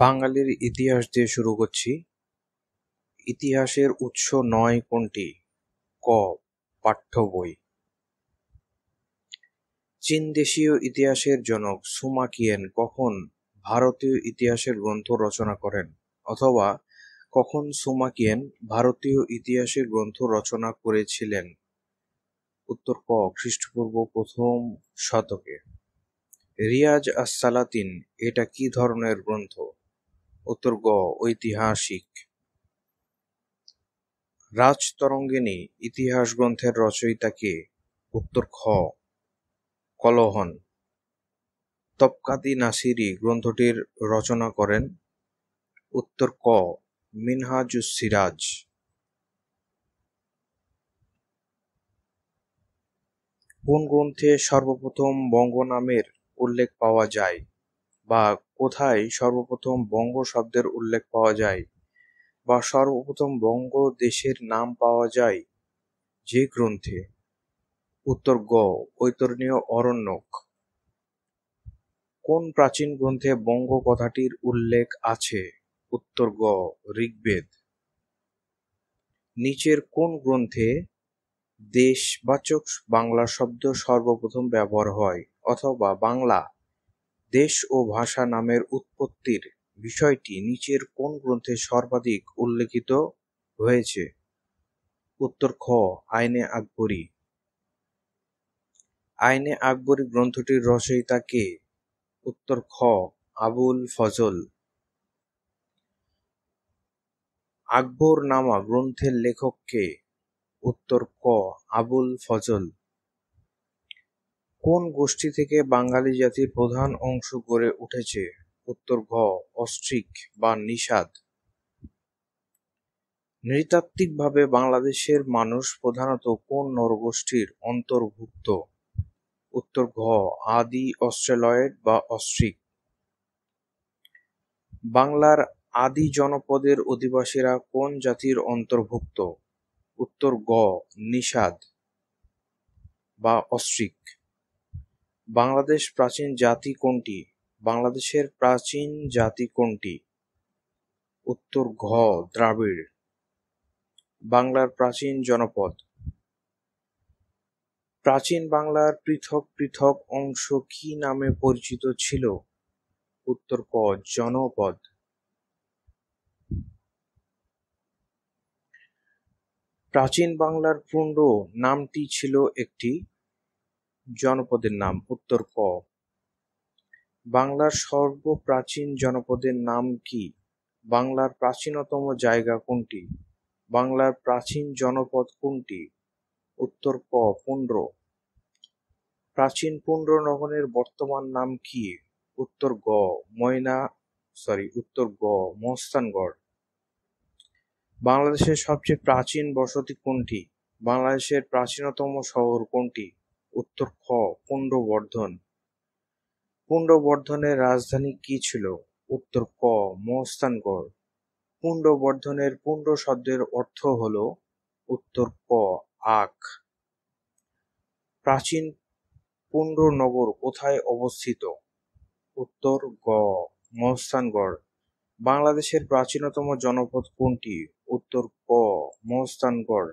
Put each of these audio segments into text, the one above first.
বাঙালির ইতিহাস দিয়ে শুরু করছি। ইতিহাসের উৎস নয় কোনটি? ক. পাঠ্য বই। চীন দেশীয় ইতিহাসের জনক সুমা কিয়েন কখন ভারতীয় ইতিহাসের গ্রন্থ রচনা করেন? অথবা কখন সুমা কিয়েন ভারতীয় ইতিহাসের গ্রন্থ রচনা করেছিলেন? উত্তর ক. খ্রিস্টপূর্ব প্রথম শতকে। রিয়াজ আস-সালাতিন এটা কি ধরনের গ্রন্থ? উত্তর গ. ঐতিহাসিক। রাজতরঙ্গিনী ইতিহাস গ্রন্থের রচয়িতা কে? উত্তর খ. কলহন। তবকাত-ই-নাসিরী গ্রন্থটির রচনা করেন? উত্তর ক. মিনহাজুস-সিরাজ। কোন গ্রন্থে সর্বপ্রথম বঙ্গ নামের উল্লেখ পাওয়া যায়? বা কোথায় সর্বপ্রথম বঙ্গ শব্দের উল্লেখ পাওয়া যায়? বা সর্বপ্রথম বঙ্গ দেশের নাম পাওয়া যায় যে গ্রন্থে? উত্তর গ. বৈতরণী অরণ্যক। কোন প্রাচীন গ্রন্থে বঙ্গ কথাটির উল্লেখ আছে? উত্তর গ. ঋগ্বেদ। নিচের কোন গ্রন্থে দেশবাচক বাংলা শব্দ সর্বপ্রথম ব্যবহার হয়? অথবা বাংলা দেশ ও ভাষা নামের উৎপত্তির বিষয়টি নিচের কোন গ্রন্থে সর্বাধিক উল্লেখিত হয়েছে? উত্তর খ. আইনে আকবরী। আইনে আকবরী গ্রন্থটির রচয়িতা কে? উত্তর খ. আবুল ফজল। আকবরনামা গ্রন্থের লেখক কে? উত্তর ক. আবুল ফজল। কোন গোষ্ঠী থেকে বাঙালি জাতির প্রধান অংশ গড়ে উঠেছে? উত্তর ঘ. অস্ট্রিক বা নিষাদ। নৃতাত্ত্বিকভাবে বাংলাদেশের মানুষ প্রধানত কোন নরগোষ্ঠীর অন্তর্ভুক্ত? উত্তর ঘ. আদি অস্ট্রেলয়েড বা অস্ট্রিক। বাংলার আদি জনপদের অধিবাসীরা কোন জাতির অন্তর্ভুক্ত? উত্তর গ. নিষাদ বা অস্ট্রিক। বাংলাদেশ প্রাচীন জাতি কোনটি? বাংলাদেশের প্রাচীন জাতি কোনটি? উত্তর ঘ. দ্রাবিড়। বাংলার প্রাচীন জনপদ। প্রাচীন বাংলার পৃথক পৃথক অংশ কি নামে পরিচিত ছিল? উত্তর ক. জনপদ। প্রাচীন বাংলার পুণ্ড নামটি ছিল একটি জনপদের নাম। উত্তর ক. বাংলার সর্বপ্রাচীন জনপদের নাম কি? বাংলার প্রাচীনতম জায়গা কোনটি? বাংলার প্রাচীন জনপদ কোনটি? উত্তর ক. পুন্ড্র। প্রাচীন পুন্ড্র নগরের বর্তমান নাম কি? উত্তর গ. মহস্তানগড়। বাংলাদেশের সবচেয়ে প্রাচীন বসতি কোনটি? বাংলাদেশের প্রাচীনতম শহর কোনটি? উত্তর খ. পুন্ড্রবর্ধন। পুন্ড্রবর্ধনের রাজধানী কি ছিল? উত্তর ক. মহস্তানগড়। পুন্ড্রবর্ধনের পুন্ড্র শব্দের অর্থ হল? উত্তর ক. আখ। প্রাচীন পুন্ড্র নগর কোথায় অবস্থিত? উত্তর গ. মহস্তানগড়। বাংলাদেশের প্রাচীনতম জনপদ কোনটি? উত্তর ক. মহস্তানগড়।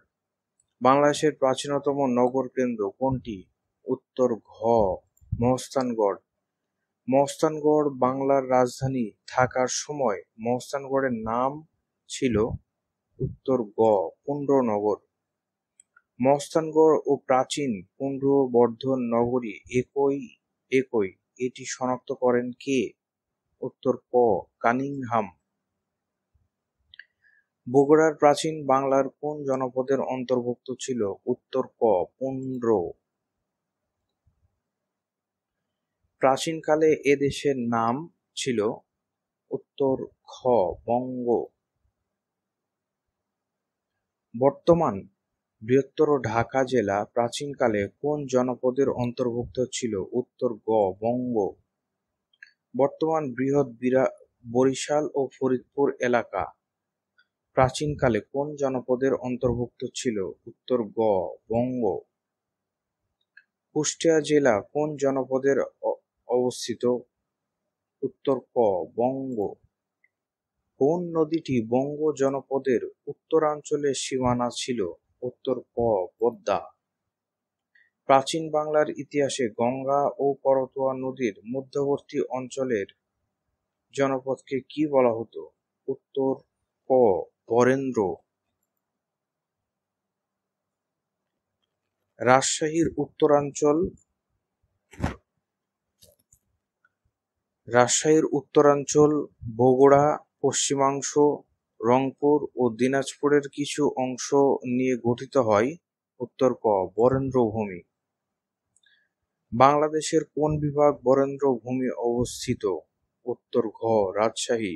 বাংলাদেশের প্রাচীনতম নগর কেন্দ্র কোনটি? উত্তর ঘ. মহস্তানগড়। মহস্তানগড় বাংলার রাজধানী থাকার সময় মহস্তানগড়ের নাম ছিল? উত্তর গ. পুন্ড্রনগর। মহস্তানগড় ও প্রাচীন পুন্ড্রবর্ধন নগরী একই এটি শনাক্ত করেন কে? উত্তর ক. কানিংহাম। বগুড়ার প্রাচীন বাংলার কোন জনপদের অন্তর্ভুক্ত ছিল? উত্তর ক. পুন্ড্র। প্রাচীনকালে এ দেশের নাম ছিল? উত্তর খ. বঙ্গ। বর্তমান বৃহত্তর ঢাকা জেলা প্রাচীনকালে কোন জনপদের অন্তর্ভুক্ত ছিল? উত্তর গ. বঙ্গ। বর্তমান বৃহৎ বরিশাল ও ফরিদপুর এলাকা প্রাচীনকালে কোন জনপদের অন্তর্ভুক্ত ছিল? উত্তর গ. বঙ্গ। কুষ্টিয়া জেলা কোন জনপদের অবস্থিত? উত্তর ক. বঙ্গ। কোন নদীটি বঙ্গ জনপদের উত্তরাঞ্চলের সীমানা ছিল? উত্তর ক পদ্মা। প্রাচীন বাংলার ইতিহাসে গঙ্গা ও করতোয়া নদীর মধ্যবর্তী অঞ্চলের জনপদকে কি বলা হতো? উত্তর ক বরেন্দ্র। রাজশাহীর উত্তরাঞ্চল, বগুড়া, পশ্চিমাংশ, রংপুর ও দিনাজপুরের কিছু অংশ নিয়ে গঠিত হয়। উত্তর ক বরেন্দ্র ভূমি। বাংলাদেশের কোন বিভাগ বরেন্দ্র ভূমি অবস্থিত? উত্তর ঘ রাজশাহী।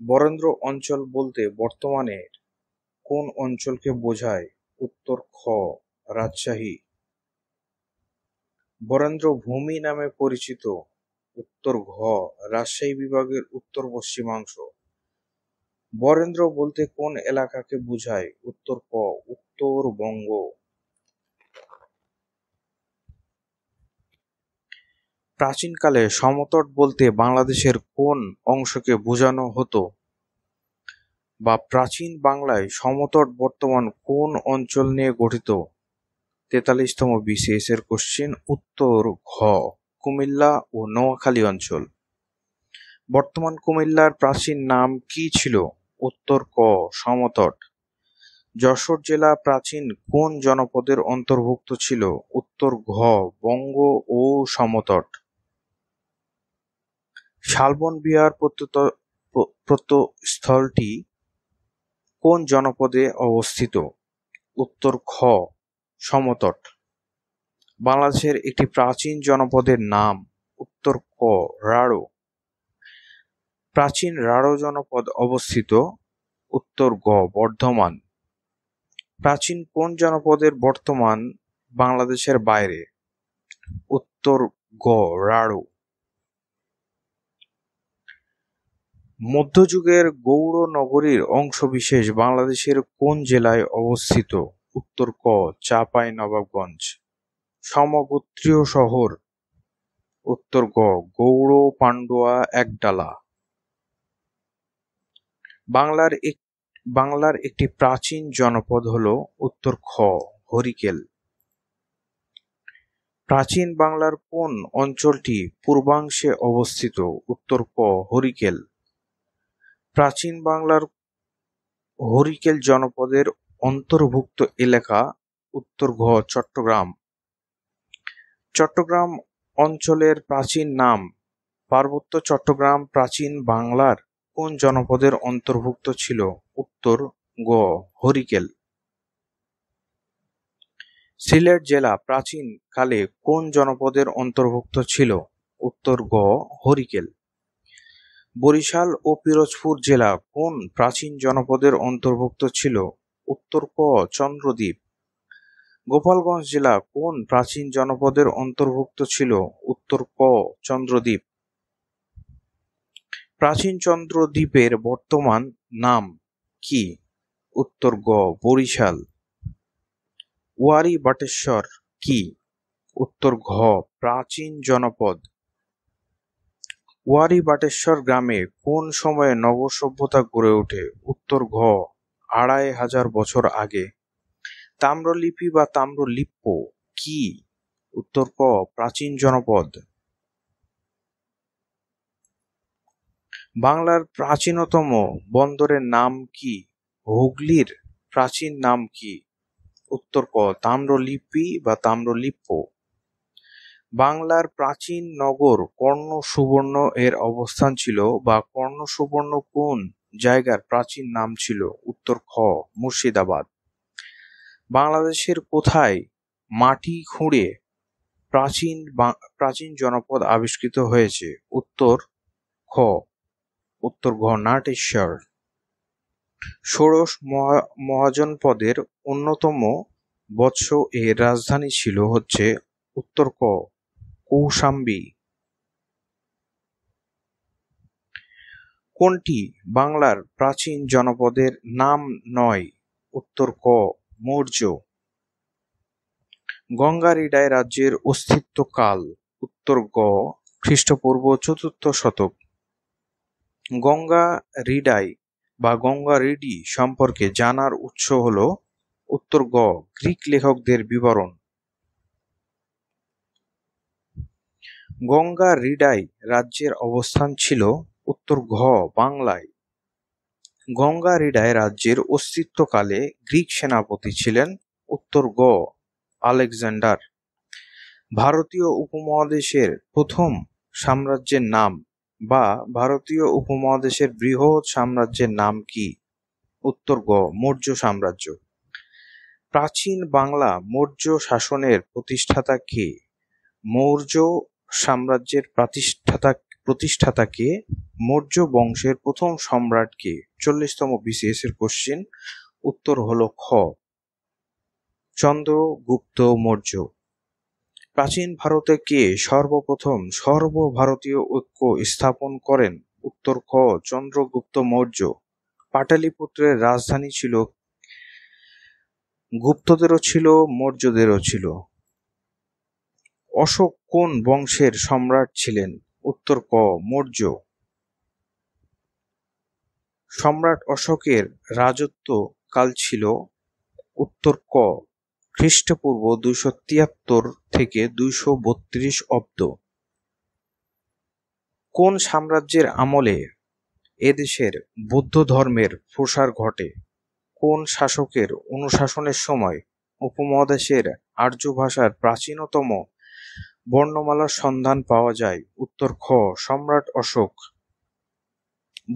বরেন্দ্র অঞ্চল বলতে বর্তমানে কোন অঞ্চলকে বোঝায়? উত্তর খ রাজশাহী। বরেন্দ্র ভূমি নামে পরিচিত? উত্তর ঘ রাজশাহী বিভাগের উত্তর পশ্চিমাংশ। বরেন্দ্র বলতে কোন এলাকাকে বোঝায়? উত্তর ক উত্তরবঙ্গ। প্রাচীনকালে সমতট বলতে বাংলাদেশের কোন অংশকে বোঝানো হতো? বা প্রাচীন বাংলায় সমতট বর্তমান কোন অঞ্চল নিয়ে গঠিত? 43তম বিসিএস এর কোশ্চেন। উত্তর ঘ কুমিল্লা ও নোয়াখালী অঞ্চল। বর্তমান কুমিল্লার প্রাচীন নাম কি ছিল? উত্তর ক সমতট। যশোর জেলা প্রাচীন কোন জনপদের অন্তর্ভুক্ত ছিল? উত্তর ঘ বঙ্গ ও সমতট। শালবন বিহার প্রত্নস্থলটি কোন জনপদে অবস্থিত? উত্তর খ সমতট। বাংলাদেশের একটি প্রাচীন জনপদের নাম? উত্তর ক রাঢ়। প্রাচীন রাঢ় জনপদ অবস্থিত? উত্তর গ বর্ধমান। প্রাচীন কোন জনপদের বর্তমান বাংলাদেশের বাইরে? উত্তর গ রাঢ়। মধ্যযুগের গৌড় নগরীর অংশবিশেষ বাংলাদেশের কোন জেলায় অবস্থিত? উত্তর ক চাঁপাইনবাবগঞ্জ। সমগোত্রীয় শহর? উত্তর গ গৌড়, পান্ডুয়া, একডালা। বাংলার একটি প্রাচীন জনপদ হল? উত্তর খ হরিকেল। প্রাচীন বাংলার কোন অঞ্চলটি পূর্বাংশে অবস্থিত? উত্তর ক হরিকেল। প্রাচীন বাংলার হরিকেল জনপদের অন্তর্ভুক্ত এলাকা? উত্তর ঘ চট্টগ্রাম। চট্টগ্রাম অঞ্চলের প্রাচীন নাম? পার্বত্য চট্টগ্রাম প্রাচীন বাংলার কোন জনপদের অন্তর্ভুক্ত ছিল? উত্তর গ হরিকেল। সিলেট জেলা প্রাচীন কালে কোন জনপদের অন্তর্ভুক্ত ছিল? উত্তর গ হরিকেল। বরিশাল ও পিরোজপুর জেলা কোন প্রাচীন জনপদের অন্তর্ভুক্ত ছিল? উত্তর ক চন্দ্রদ্বীপ। গোপালগঞ্জ জেলা কোন প্রাচীন জনপদের অন্তর্ভুক্ত ছিল? উত্তর ক চন্দ্রদ্বীপ। প্রাচীন চন্দ্রদ্বীপের বর্তমান নাম কি? উত্তর গ বরিশাল। ওয়ারী বটেশ্বর কি? উত্তর ঘ প্রাচীন জনপদ। ওয়ারী বটেশ্বর গ্রামে কোন সময়ে নব সভ্যতা গড়ে ওঠে? উত্তর ঘ 2500 বছর আগে। তাম্রলিপি বা তাম্রলিপ্য কি? উত্তর ক প্রাচীন জনপদ। বাংলার প্রাচীনতম বন্দরের নাম কি? হুগলির প্রাচীন নাম কি? উত্তর ক তাম্রলিপি বা তাম্রলিপ্য। বাংলার প্রাচীন নগর কর্ণ সুবর্ণ এর অবস্থান ছিল বা কর্ণ সুবর্ণ কোন জায়গার প্রাচীন নাম ছিল? উত্তর খ মুর্শিদাবাদ। বাংলাদেশের কোথায় মাটি খুঁড়ে প্রাচীন জনপদ আবিষ্কৃত হয়েছে? উত্তর ঘ নাটেশ্বর। ষোড়শ মহাজনপদের অন্যতম বৎস এর রাজধানী ছিল হচ্ছে? উত্তর ক কৌশাম্বী। কোনটি বাংলার প্রাচীন জনপদের নাম নয়? উত্তর ক মৌর্য। গঙ্গারিডাই রাজ্যের অস্তিত্ব কাল? উত্তর গ খ্রিস্টপূর্ব 4র্থ শতক। গঙ্গা রিডাই বা গঙ্গা রিডি সম্পর্কে জানার উৎস হল উত্তর গ গ্রিক লেখকদের বিবরণ। গঙ্গা রিডাই রাজ্যের অবস্থান ছিল উত্তর ঘ বাংলায়। গঙ্গা রিডাই রাজ্যের অস্তিত্বকালে গ্রিক সেনাপতি ছিলেন উত্তর গ আলেকজান্ডার। ভারতীয় উপমহাদেশের প্রথম সাম্রাজ্যের নাম বা ভারতীয় উপমহাদেশের বৃহৎ সাম্রাজ্যের নাম কি? উত্তর গ মৌর্য সাম্রাজ্য। প্রাচীন বাংলা মৌর্য শাসনের প্রতিষ্ঠাতা কে? মৌর্য সাম্রাজ্যের প্রতিষ্ঠাতা কে? মৌর্য বংশের প্রথম সম্রাট কে? 40তম বিসিএস এর কোশ্চেন। উত্তর হলো খ চন্দ্রগুপ্ত মৌর্য। প্রাচীন ভারতে কে সর্বপ্রথম সর্বভারতীয় ঐক্য স্থাপন করেন? উত্তর খ চন্দ্রগুপ্ত মৌর্য। পাটালিপুত্রের রাজধানী ছিল গুপ্তদেরও ছিল মৌর্যদেরও ছিল। অশোক কোন বংশের সম্রাট ছিলেন? উত্তর ক মৌর্য। সম্রাট অশোকের রাজত্ব কাল ছিল উত্তর ক খ্রিস্টপূর্ব 273 থেকে 232 অব্দ। কোন সাম্রাজ্যের আমলে এদেশের বৌদ্ধ ধর্মের প্রসার ঘটে? কোন শাসকের অনুশাসনের সময় উপমহাদেশের আর্য ভাষার প্রাচীনতম বর্ণমালার সন্ধান পাওয়া যায়? উত্তর খ সম্রাট অশোক।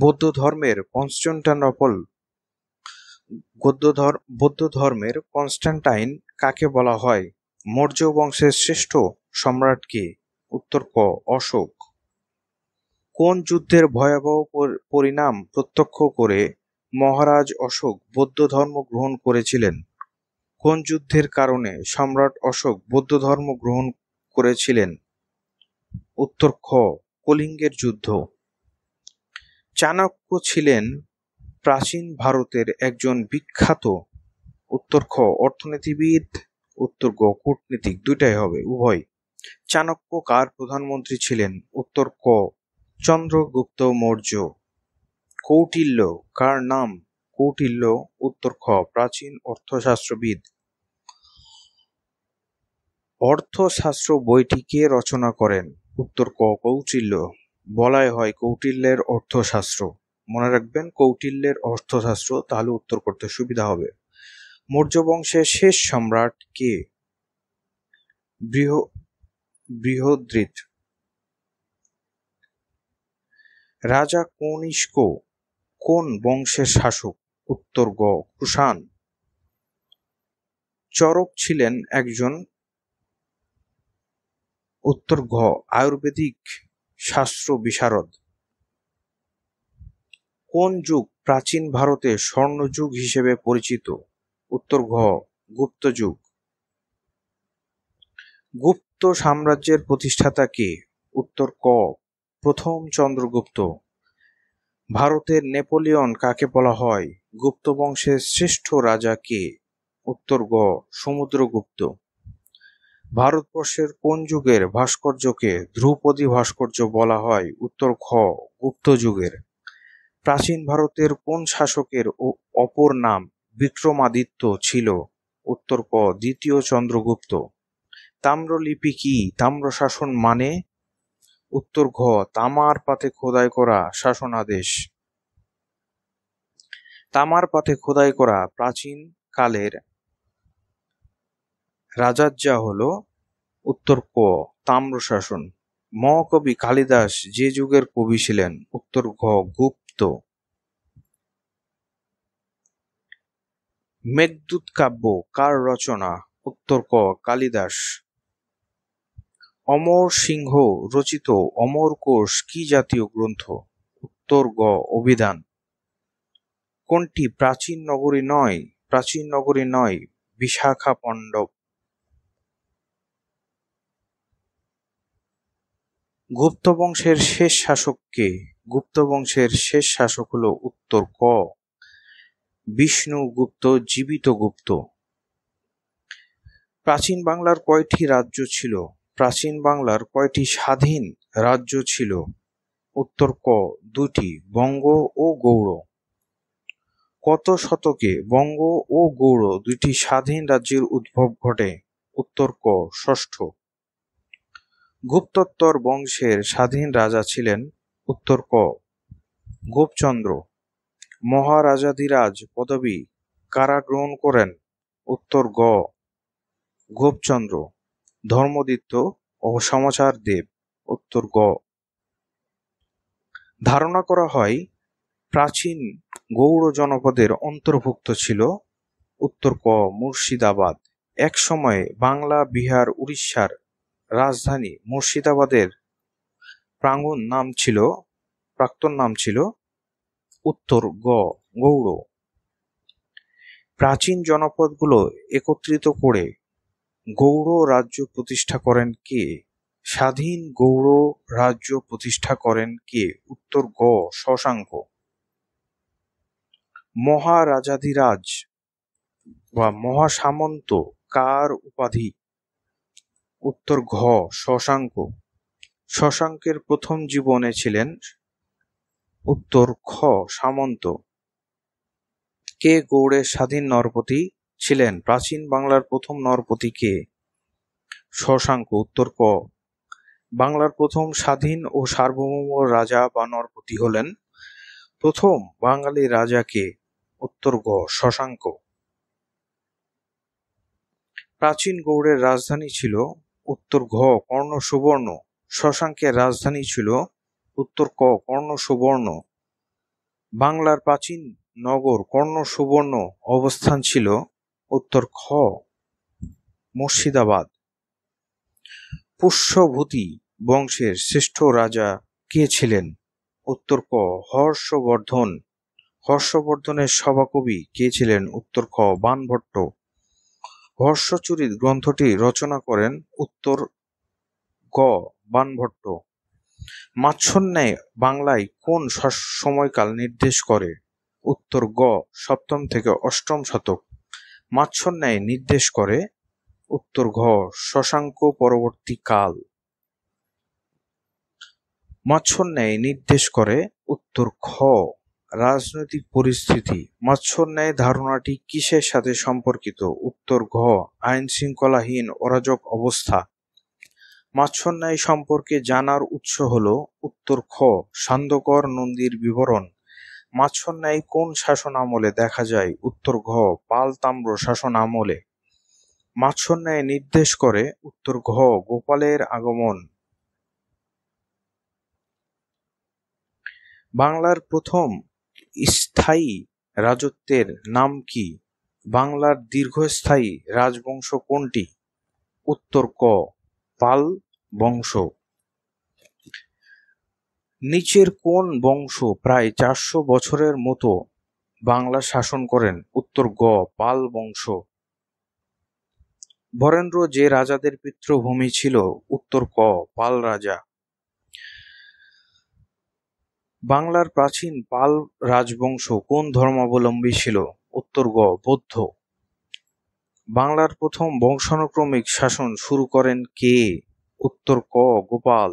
বৌদ্ধ ধর্মের কনস্ট্যান্টাইন কাকে বলা হয়? মৌর্য বংশের শ্রেষ্ঠ সম্রাট কে? উত্তর ক অশোক। কোন যুদ্ধের ভয়াবহ পরিণাম প্রত্যক্ষ করে মহারাজ অশোক বৌদ্ধ ধর্ম গ্রহণ করেছিলেন? কোন যুদ্ধের কারণে সম্রাট অশোক বৌদ্ধ ধর্ম গ্রহণ করেছিলেন? উত্তর খ কলিঙ্গের যুদ্ধ। চাণক্য ছিলেন প্রাচীন ভারতের একজন বিখ্যাত উত্তর খ অর্থনীতিবিদ, উত্তর গ কূটনীতিক, দুইটাই হবে উভয়। চাণক্য কার প্রধানমন্ত্রী ছিলেন? উত্তর ক চন্দ্রগুপ্ত মৌর্য। কৌটিল্য কার নাম? কৌটিল্য, উত্তর খ প্রাচীন অর্থশাস্ত্রবিদ। অর্থশাস্ত্র বইটি কে রচনা করেন? উত্তর ক কৌটিল্য। বলাই হয় কৌটিল্যের অর্থশাস্ত্র। মনে রাখবেন কৌটিল্যের অর্থশাস্ত্র, তাহলে উত্তর করতে সুবিধা হবে। মৌর্য বংশের শেষ সম্রাট কে? বৃহদ্রথ। রাজা কনিষ্ক কোন বংশের শাসক? উত্তর গ কুষাণ। চরক ছিলেন একজন উত্তর ঘ আয়ুর্বেদিক শাস্ত্র বিশারদ। কোন যুগ প্রাচীন ভারতে স্বর্ণযুগ হিসেবে পরিচিত? উত্তর ঘ গুপ্ত যুগ। গুপ্ত সাম্রাজ্যের প্রতিষ্ঠাতা কে? উত্তর ক প্রথম চন্দ্রগুপ্ত। ভারতের নেপোলিয়ন কাকে বলা হয়? গুপ্ত বংশের শ্রেষ্ঠ রাজা কে? উত্তর গ সমুদ্রগুপ্ত। ভারতবর্ষের কোন যুগের ভাস্কর্যকে ধ্রুপদী ভাস্কর্য বলা হয়? উত্তর খ গুপ্ত যুগের। প্রাচীন ভারতের কোন শাসকের অপর নাম বিক্রমাদিত্য ছিল? উত্তর ক দ্বিতীয় চন্দ্রগুপ্ত। তাম্রলিপি কি? তাম্রশাসন মানে? উত্তর ঘ তামার পাতে খোদাই করা শাসনাদেশ। তামার পাতে খোদাই করা প্রাচীন কালের রাজাজ্জা হল উত্তর ক তাম্রশাসন। মহাকবি কালিদাস যে যুগের কবি ছিলেন? উত্তর ঘ গুপ্ত। মেঘদূত কাব্য কার রচনা? উত্তর ক কালিদাস। অমর সিংহ রচিত অমর কোষ কি জাতীয় গ্রন্থ? উত্তর গ অভিধান। কোনটি প্রাচীন নগরী নয় বিশাখাপণ্ডব। গুপ্ত বংশের শেষ শাসক কে? গুপ্ত বংশের শেষ শাসক হলো উত্তর ক বিষ্ণুগুপ্ত জীবিত গুপ্ত। প্রাচীন বাংলার কয়টি রাজ্য ছিল? প্রাচীন বাংলার কয়টি স্বাধীন রাজ্য ছিল? উত্তর ক দুটি, বঙ্গ ও গৌড়। কত শতকে বঙ্গ ও গৌড় দুইটি স্বাধীন রাজ্যের উদ্ভব ঘটে? উত্তর ক ষষ্ঠ। গুপ্তোত্তর বংশের স্বাধীন রাজা ছিলেন? উত্তর ক গোপচন্দ্র। মহারাজাধিরাজ পদবী কারা গ্রহণ করেন? উত্তর গ গোপচন্দ্র। ধর্মদিত্য ও সমাচার দেব। উত্তর গ। ধারণা করা হয় প্রাচীন গৌড় জনপদের অন্তর্ভুক্ত ছিল? উত্তর ক মুর্শিদাবাদ। এক সময়ে বাংলা, বিহার, উড়িষ্যার রাজধানী মুর্শিদাবাদের প্রাক্তন নাম ছিল? উত্তর গ গৌড়। প্রাচীন জনপদগুলো একত্রিত করে গৌড় রাজ্য প্রতিষ্ঠা করেন কে? স্বাধীন গৌড় রাজ্য প্রতিষ্ঠা করেন কে? উত্তর গ শশাঙ্ক। মহারাজাধিরাজ বা মহাসামন্ত কার উপাধি? উত্তর ঘ শশাঙ্ক। শশাঙ্কের প্রথম জীবনে ছিলেন? উত্তর খ সামন্ত। কে গৌড়ের স্বাধীন নরপতি ছিলেন? প্রাচীন বাংলার প্রথম নরপতি কে? শশাঙ্ক। উত্তর ক। বাংলার প্রথম স্বাধীন ও সার্বভৌম রাজা বা নরপতি হলেন? প্রথম বাঙালি রাজা কে? উত্তর গ শশাঙ্ক। প্রাচীন গৌড়ের রাজধানী ছিল? উত্তর ঘ কর্ণ সুবর্ণ। শশাঙ্কের রাজধানী ছিল? উত্তর ক কর্ণ সুবর্ণ। বাংলার প্রাচীন নগর কর্ণ সুবর্ণ অবস্থান ছিল? উত্তর খ মুর্শিদাবাদ। পুষ্যভূতি বংশের শ্রেষ্ঠ রাজা কে ছিলেন? উত্তর ক হর্ষবর্ধন। হর্ষবর্ধনের সভাকবি কে ছিলেন? উত্তর খ বাণভট্ট। হর্ষচরিত গ্রন্থটি রচনা করেন? উত্তর গ বাণভট্ট। মাৎস্যন্যায় বাংলায় কোন সময়কাল নির্দেশ করে? উত্তর গ সপ্তম থেকে অষ্টম শতক। মাৎস্যন্যায় নির্দেশ করে? উত্তর ঘ শশাঙ্ক পরবর্তী কাল। মাৎস্যন্যায় নির্দেশ করে? উত্তর খ রাজনৈতিক পরিস্থিতি। মাৎস্যন্যায় ধারণাটি কিসের সাথে সম্পর্কিত? উত্তর ঘ আইন শৃঙ্খলাহীন অরাজক অবস্থা। মাৎস্যন্যায় সম্পর্কে জানার উৎস হল? উত্তর খ সান্ধ্যকর নন্দীর বিবরণ। মাৎস্যন্যায় কোন শাসন আমলে দেখা যায়? উত্তর ঘ পাল তাম্র শাসন আমলে। মাৎস্যন্যায় নির্দেশ করে? উত্তর ঘ গোপালের আগমন। বাংলার প্রথম স্থায়ী রাজত্বের নাম কি? বাংলার দীর্ঘস্থায়ী রাজবংশ কোনটি? উত্তর ক পাল বংশ। নিচের কোন বংশ প্রায় 400 বছরের মতো বাংলা শাসন করেন? উত্তর গ পাল বংশ। বরেন্দ্র যে রাজাদের পিতৃভূমি ছিল? উত্তর ক পাল রাজা। বাংলার প্রাচীন পাল রাজবংশ কোন ধর্মাবলম্বী ছিল? উত্তর গ বৌদ্ধ। বাংলার প্রথম বংশানুক্রমিক শাসন শুরু করেন কে? উত্তর ক গোপাল।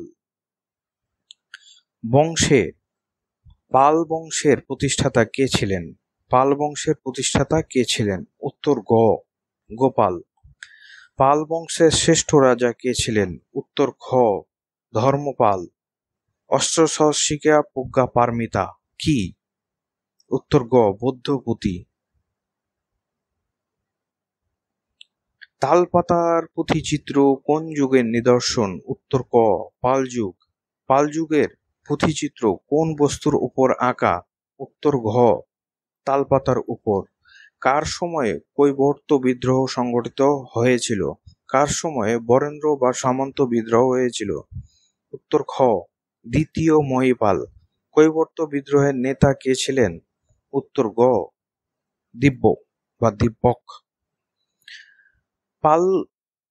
পাল বংশের প্রতিষ্ঠাতা কে ছিলেন? পাল বংশের প্রতিষ্ঠাতা কে ছিলেন? উত্তর গ গোপাল। পাল বংশের শ্রেষ্ঠ রাজা কে ছিলেন? উত্তর খ ধর্মপাল। অষ্টসহস্রিকা প্রজ্ঞা পারমিতা কি? উত্তর গ বৌদ্ধপুঁথি। তালপাতার পুঁথিচিত্র কোন যুগের নিদর্শন? উত্তর ক পাল যুগ। পাল যুগের পুঁথিচিত্র কোন বস্তুর উপর আঁকা? উত্তর ঘ তালপাতার উপর। কার সময়ে কৈবর্ত বিদ্রোহ সংগঠিত হয়েছিল? কার সময়ে বরেন্দ্র বা সামন্ত বিদ্রোহ হয়েছিল? উত্তর খ দ্বিতীয় মহীপাল। কৈবর্ত বিদ্রোহের নেতা কে ছিলেন? উত্তর গ দিব্যক। পাল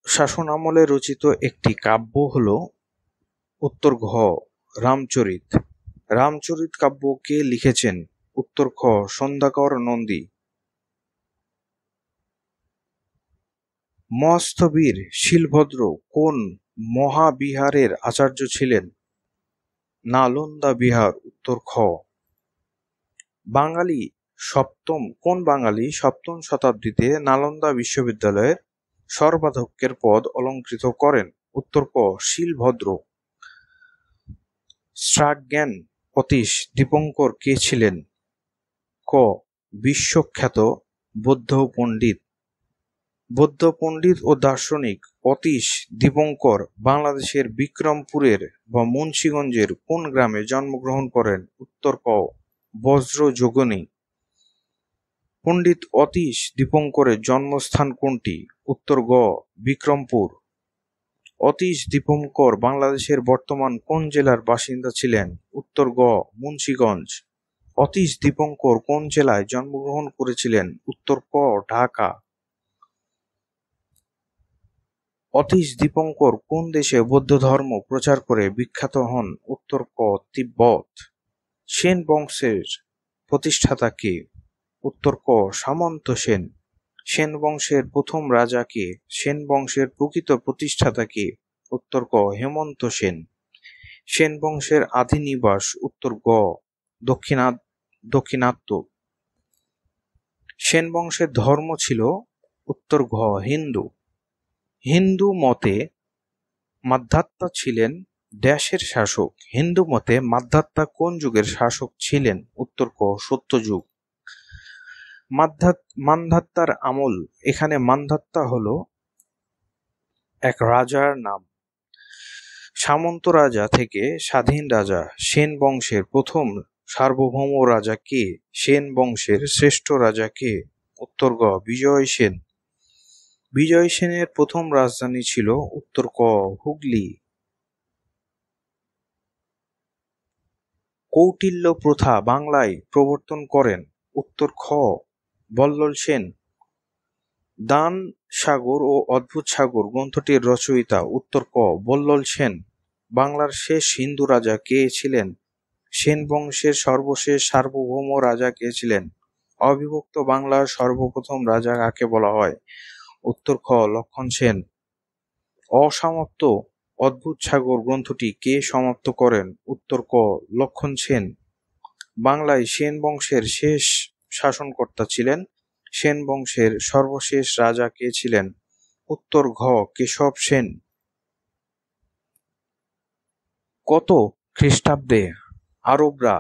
শাসন আমলে রচিত একটি কাব্য হল? উত্তর ঘ রামচরিত। রামচরিত কাব্য কে লিখেছেন? উত্তর খ সন্ধ্যাকর নন্দী। মহাস্থবির শিলভদ্র কোন মহাবিহারের আচার্য ছিলেন? নালন্দা বিহার। উত্তর খ। কোন বাঙালি সপ্তম শতাব্দীতে নালন্দা বিশ্ববিদ্যালয়ের সর্বাধ্যক্ষের পদ অলঙ্কৃত করেন? উত্তর ক। শিলভদ্র। স্ট্রাকজ্ঞান অতীশ দীপঙ্কর কে ছিলেন? ক। বিশ্বখ্যাত বৌদ্ধ পণ্ডিত ও দার্শনিক অতীশ দীপঙ্কর বাংলাদেশের বিক্রমপুরের বা মুন্সিগঞ্জের কোন গ্রামে জন্মগ্রহণ করেন? উত্তর ক। বজ্রযোগিনী। পণ্ডিত অতীশ দীপঙ্করের জন্মস্থান কোনটি? উত্তর গ। বিক্রমপুর। অতীশ দীপঙ্কর বাংলাদেশের বর্তমান কোন জেলার বাসিন্দা ছিলেন? উত্তর গ। মুন্সিগঞ্জ। অতীশ দীপঙ্কর কোন জেলায় জন্মগ্রহণ করেছিলেন? উত্তর ক। ঢাকা। অতীশ দীপঙ্কর কোন দেশে বৌদ্ধ ধর্ম প্রচার করে বিখ্যাত হন? উত্তর ক। তিব্বত। সেন বংশের প্রতিষ্ঠাতা কে? উত্তর ক। সামন্ত সেন। সেন বংশের প্রথম রাজা কে? সেন বংশের প্রকৃত প্রতিষ্ঠাতা কে? উত্তর ক। হেমন্ত সেন। সেন বংশের আদি নিবাস? উত্তর গ। দাক্ষিণাত্য। সেন বংশের ধর্ম ছিল? উত্তর ঘ। হিন্দু। হিন্দু মতে মান্ধাতা ছিলেন ড্যাশের শাসক? হিন্দু মতে মান্ধাতা কোন যুগের শাসক ছিলেন? উত্তর ক। সত্যযুগ। মান্ধাতার আমল। এখানে মান্ধাতা হল এক রাজার নাম। সামন্ত রাজা থেকে স্বাধীন রাজা। সেন বংশের প্রথম সার্বভৌম রাজা কে? সেন বংশের শ্রেষ্ঠ রাজা কে? উত্তর গ। বিজয় সেন। বিজয় সেনের প্রথম রাজধানী ছিল? উত্তর ক। হুগলি। কৌটিল্য প্রথা বাংলায় প্রবর্তন করেন? উত্তর খ। বল্লাল সেন। দান সাগর ও অদ্ভুত সাগর গ্রন্থটির রচয়িতা? উত্তর ক। বল্লাল সেন। বাংলার শেষ হিন্দু রাজা কে ছিলেন? সেন বংশের সর্বশেষ সার্বভৌম রাজা কে ছিলেন? অবিভক্ত বাংলার সর্বপ্রথম রাজা কাকে বলা হয়? উত্তর খ। লক্ষণ সেন। অসমাপ্ত অদ্ভুত সাগর গ্রন্থটি কে সমাপ্ত করেন? উত্তর ক। লক্ষণ সেন। বাংলায় সেন বংশের শেষ শাসনকর্তা ছিলেন? সেন বংশের সর্বশেষ রাজা কে ছিলেন? উত্তর ঘ। কেশব সেন। কত খ্রিস্টাব্দে আরবরা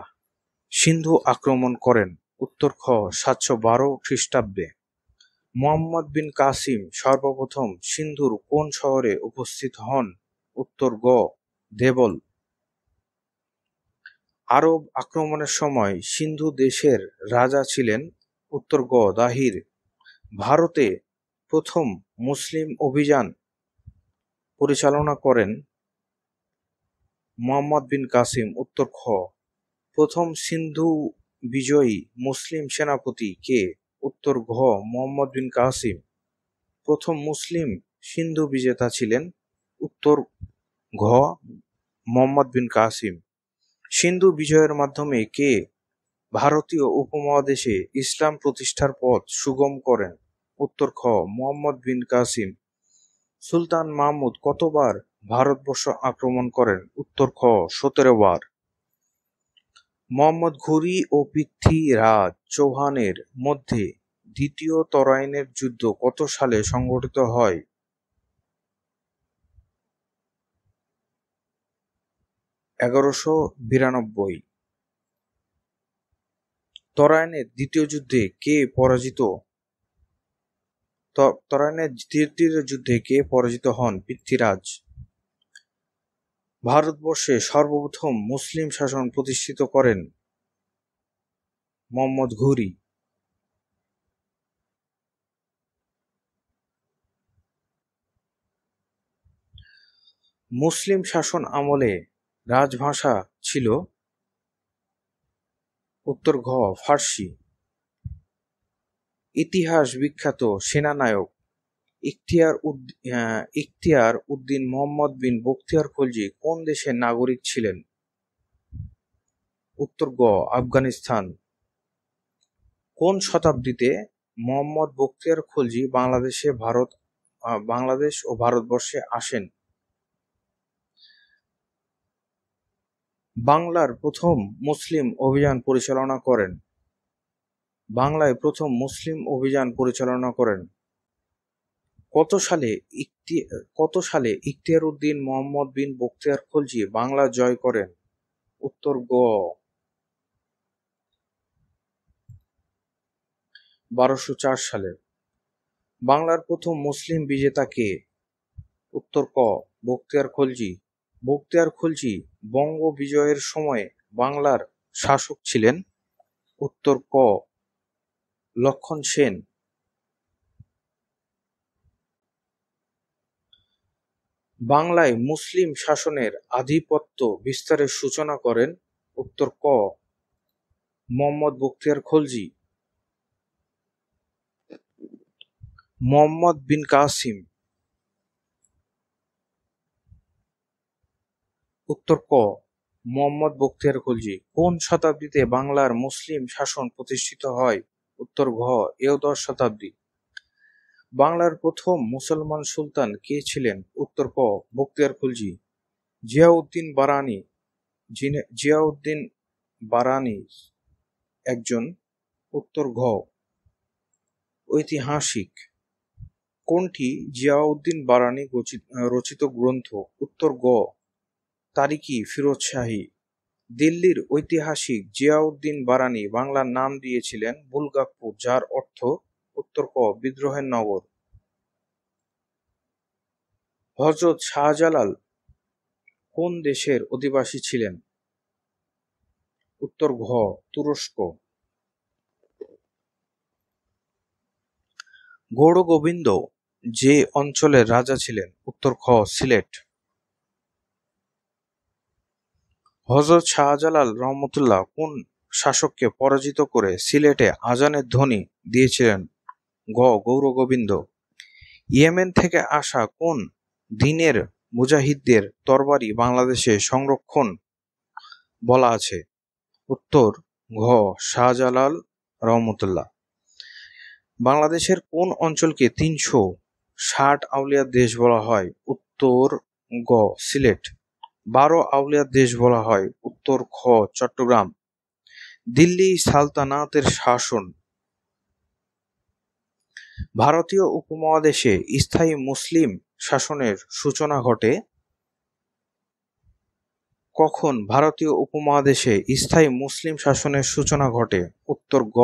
সিন্ধু আক্রমণ করেন? উত্তর খ। 712 খ্রিস্টাব্দে। মুহাম্মদ বিন কাসিম সর্বপ্রথম সিন্ধুর কোন শহরে উপস্থিত হন? উত্তর গ। দেবল। আরব আক্রমণের সময় সিন্ধু দেশের রাজা ছিলেন? উত্তর গ। দাহির। ভারতে প্রথম মুসলিম অভিযান পরিচালনা করেন মুহাম্মদ বিন কাসিম? উত্তর খ। প্রথম সিন্ধু বিজয়ী মুসলিম সেনাপতি কে? উত্তর ঘ। মুহাম্মদ বিন কাসিম। প্রথম মুসলিম সিন্ধু বিজেতা ছিলেন? উত্তর ঘ। মুহাম্মদ বিন কাসিম। সিন্ধু বিজয়ের মাধ্যমে কে ভারতীয় উপমহাদেশে ইসলাম প্রতিষ্ঠার পথ সুগম করেন? উত্তর খ। মুহাম্মদ বিন কাসিম। সুলতান মাহমুদ কতবার ভারতবর্ষ আক্রমণ করেন? উত্তর খ। 17 বার। মোহাম্মদ ঘুরি ও পৃথ্বীরাজ চৌহানের মধ্যে দ্বিতীয় তরাইনের যুদ্ধ কত সালে সংঘটিত হয়? 1192। তরাইনের দ্বিতীয় যুদ্ধে কে পরাজিত হন? পৃথ্বীরাজ। ভারতবর্ষে সর্বপ্রথম মুসলিম শাসন প্রতিষ্ঠিত করেন মোহাম্মদ ঘুরি। মুসলিম শাসন আমলে রাজভাষা ছিল? উত্তর ঘ। ফার্সি। ইতিহাস বিখ্যাত সেনানায়ক ইখতিয়ার উদ্দিন মোহাম্মদ বিন বখতিয়ার খলজি কোন দেশের নাগরিক ছিলেন? উত্তর গ। আফগানিস্তান। কোন শতাব্দীতে মোহাম্মদ বখতিয়ার খলজি বাংলাদেশ ও ভারতবর্ষে আসেন? বাংলার প্রথম মুসলিম অভিযান পরিচালনা করেন? বাংলায় প্রথম মুসলিম অভিযান পরিচালনা করেন কত সালে ইখতিয়ার উদ্দিন মোহাম্মদ বিন বখতিয়ার খলজি বাংলা জয় করেন? উত্তর গ 1204 সালে। বাংলার প্রথম মুসলিম বিজেতা কে? উত্তর ক বখতিয়ার খলজি। বখতিয়ার খলজি বঙ্গ বিজয়ের সময় বাংলার শাসক ছিলেন? উত্তর ক লক্ষণ সেন। বাংলায় মুসলিম শাসনের আধিপত্য বিস্তারের সূচনা করেন? উত্তর ক মোহাম্মদ বখতিয়ার খলজি। মোহাম্মদ বিন কাসিম। উত্তর ক মোহাম্মদ বখতিয়ার খলজি। কোন শতাব্দীতে বাংলার মুসলিম শাসন প্রতিষ্ঠিত হয়? উত্তর ঘ একাদশ শতাব্দী। বাংলার প্রথম মুসলমান সুলতান কে ছিলেন? উত্তর ক বখতিয়ার খলজি। জিয়াউদ্দিন বারানী একজন। উত্তর ঘ ঐতিহাসিক। কোনটি জিয়াউদ্দিন বারানী রচিত গ্রন্থ? উত্তর গ তারিখি ফিরোজ শাহী। দিল্লির ঐতিহাসিক জিয়াউদ্দিন বারানী বাংলার নাম দিয়েছিলেন বুলগাকপুর, যার অর্থ? উত্তর ক বিদ্রোহের নগর। হযরত শাহজালাল কোন দেশের অধিবাসী ছিলেন? উত্তর ঘ তুরস্ক। গৌড়গোবিন্দ যে অঞ্চলের রাজা ছিলেন? উত্তর খ সিলেট। হযরত শাহজালাল রহমতুল্লাহ কোন শাসককে পরাজিত করে সিলেটে আজানের ধ্বনি দিয়েছিলেন? গ গৌড়গোবিন্দ। ইয়েমেন থেকে আসা কোন দ্বীনের মুজাহিদদের তরবারি বাংলাদেশে সংরক্ষণ বলা আছে? উত্তর ঘ শাহজালাল রহমতুল্লাহ। বাংলাদেশের কোন অঞ্চলকে 360 আউলিয়ার দেশ বলা হয়? উত্তর গ সিলেট। 12 আউলিয়ার দেশ বলা হয়? উত্তর খ চট্টগ্রাম। দিল্লি সালতানাতের শাসন। ভারতীয় উপমহাদেশে স্থায়ী মুসলিম শাসনের সূচনা ঘটে? কখন ভারতীয় উপমহাদেশে স্থায়ী মুসলিম শাসনের সূচনা ঘটে? উত্তর গ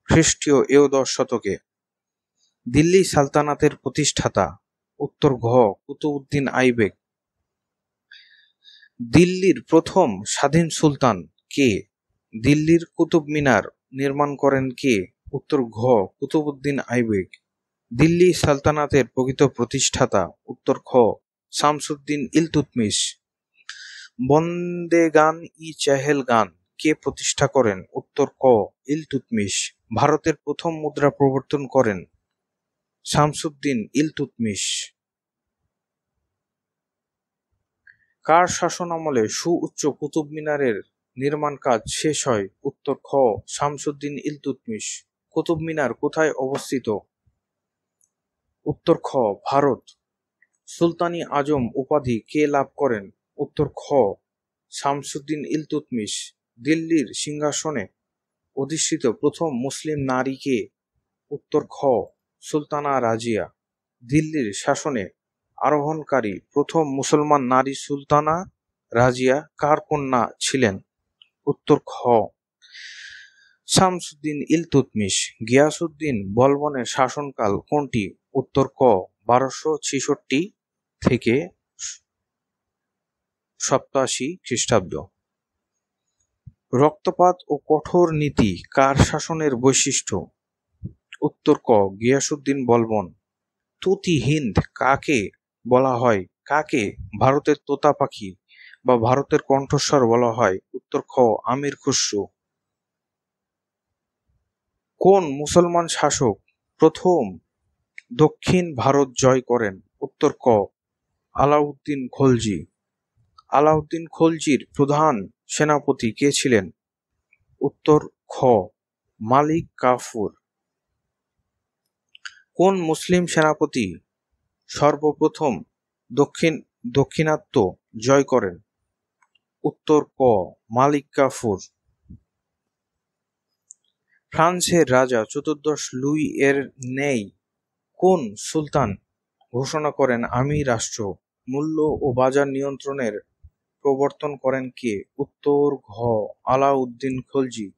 খ্রিস্টীয় একাদশ শতকে। দিল্লি সালতানাতের প্রতিষ্ঠাতা? উত্তর ঘ কুতুবউদ্দিন আইবেক। দিল্লির প্রথম স্বাধীন সুলতান কে? দিল্লির কুতুব মিনার নির্মাণ করেন কে? উত্তর ঘ কুতুবউদ্দিন আইবেক। দিল্লি সালতানাতের প্রকৃত প্রতিষ্ঠাতা? উত্তর খ শামসুদ্দিন ইলতুৎমিশ। বন্দে গান ই চেহেল গান কে প্রতিষ্ঠা করেন? উত্তর ক ইলতুৎমিশ। ভারতের প্রথম মুদ্রা প্রবর্তন করেন? শামসুদ্দিন ইলতুৎমিশ। কার শাসনামলে সুউচ্চ কুতুব মিনারের নির্মাণ কাজ শেষ হয়? উত্তর খ শামসুদ্দিন ইলতুৎমিশ। কুতুব মিনার কোথায় অবস্থিত? উত্তর খ ভারত। সুলতানি আজম উপাধি কে লাভ করেন? উত্তর খ শামসুদ্দিন ইলতুৎমিশ। দিল্লির সিংহাসনে অধিষ্ঠিত প্রথম মুসলিম নারী কে? উত্তর খ সুলতানা রাজিয়া। দিল্লির শাসনে আরোহণকারী প্রথম মুসলমান নারী সুলতানা রাজিয়া কার কন্যা ছিলেন? উত্তর খ শামসুদ্দিন ইলতুৎমিশ। গিয়াসউদ্দিন বলবনের শাসনকাল কোনটি? উত্তর ক 1266 থেকে 87 খ্রিস্টাব্দ। রক্তপাত ও কঠোর নীতি কার শাসনের বৈশিষ্ট্য? উত্তর ক গিয়াসউদ্দিন বলবন। তুতি হিন্দ কাকে বলা হয়? কাকে ভারতের তোতা পাখি বা ভারতের কণ্ঠস্বর বলা হয়? উত্তর খ আমির খুসরো। কোন মুসলমান শাসক প্রথম দক্ষিণ ভারত জয় করেন? উত্তর ক আলাউদ্দিন খলজি। আলাউদ্দিন খলজির প্রধান সেনাপতি কে ছিলেন? উত্তর খ মালিক কাফুর। কোন মুসলিম সেনাপতি সর্বপ্রথম দাক্ষিণাত্য জয় করেন? উত্তর ক মালিক কাফুর। ফ্রান্সের রাজা চতুর্দশ লুই এর ন্যায় কোন সুলতান ঘোষণা করেন আমি রাষ্ট্র মূল্য ও বাজার নিয়ন্ত্রণের প্রবর্তন করেন কে? উত্তর ঘ আলাউদ্দিন খলজি।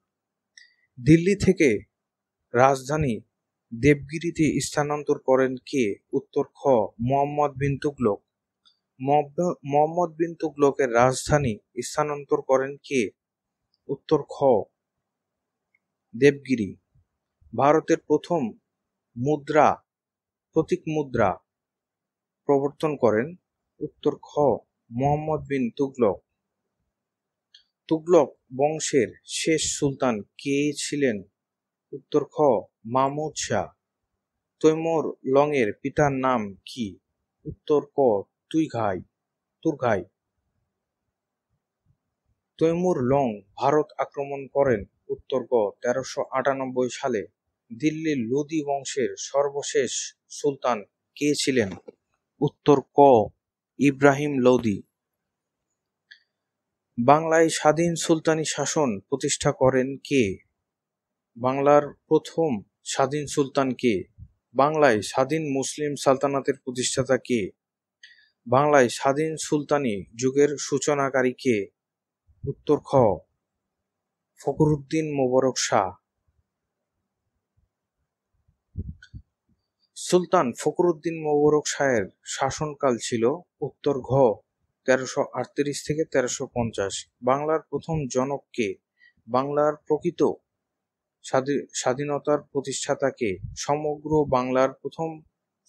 দিল্লি থেকে রাজধানী দেবগিরিতে স্থানান্তর করেন কে? উত্তর খ মুহাম্মদ বিন তুগলক। মুহাম্মদ বিন তুগলকের রাজধানী স্থানান্তর করেন কে? উত্তর খ দেবগিরি। ভারতের প্রথম মুদ্রা প্রতীক মুদ্রা প্রবর্তন করেন? উত্তর খ মুহাম্মদ বিন তুগলক। তুগলক বংশের শেষ সুলতান কে ছিলেন? উত্তর খ মাহমুদ শাহ। তৈমুর লংয়ের পিতার নাম কি? উত্তর ক তুরঘাই। তৈমুর লং ভারত আক্রমণ করেন? উত্তর ক 1398 সালে। দিল্লির লোদি বংশের সর্বশেষ সুলতান কে ছিলেন? উত্তর ক ইব্রাহিম লোদি। বাংলায় স্বাধীন সুলতানি শাসন প্রতিষ্ঠা করেন কে? বাংলার প্রথম স্বাধীন সুলতান কে? বাংলায় স্বাধীন মুসলিম সালতানাতের প্রতিষ্ঠাতা কে? বাংলায় স্বাধীন সুলতানি যুগের সূচনাকারী কে? উত্তর খ ফখরুদ্দীন মোবারক শাহ। সুলতান ফখরুদ্দীন মোবারক শাহের শাসনকাল ছিল? উত্তর ঘ 1338 থেকে 1350। বাংলার প্রথম জনক কে? বাংলার প্রকৃত স্বাধীনতার প্রতিষ্ঠাতা কে? সমগ্র বাংলার প্রথম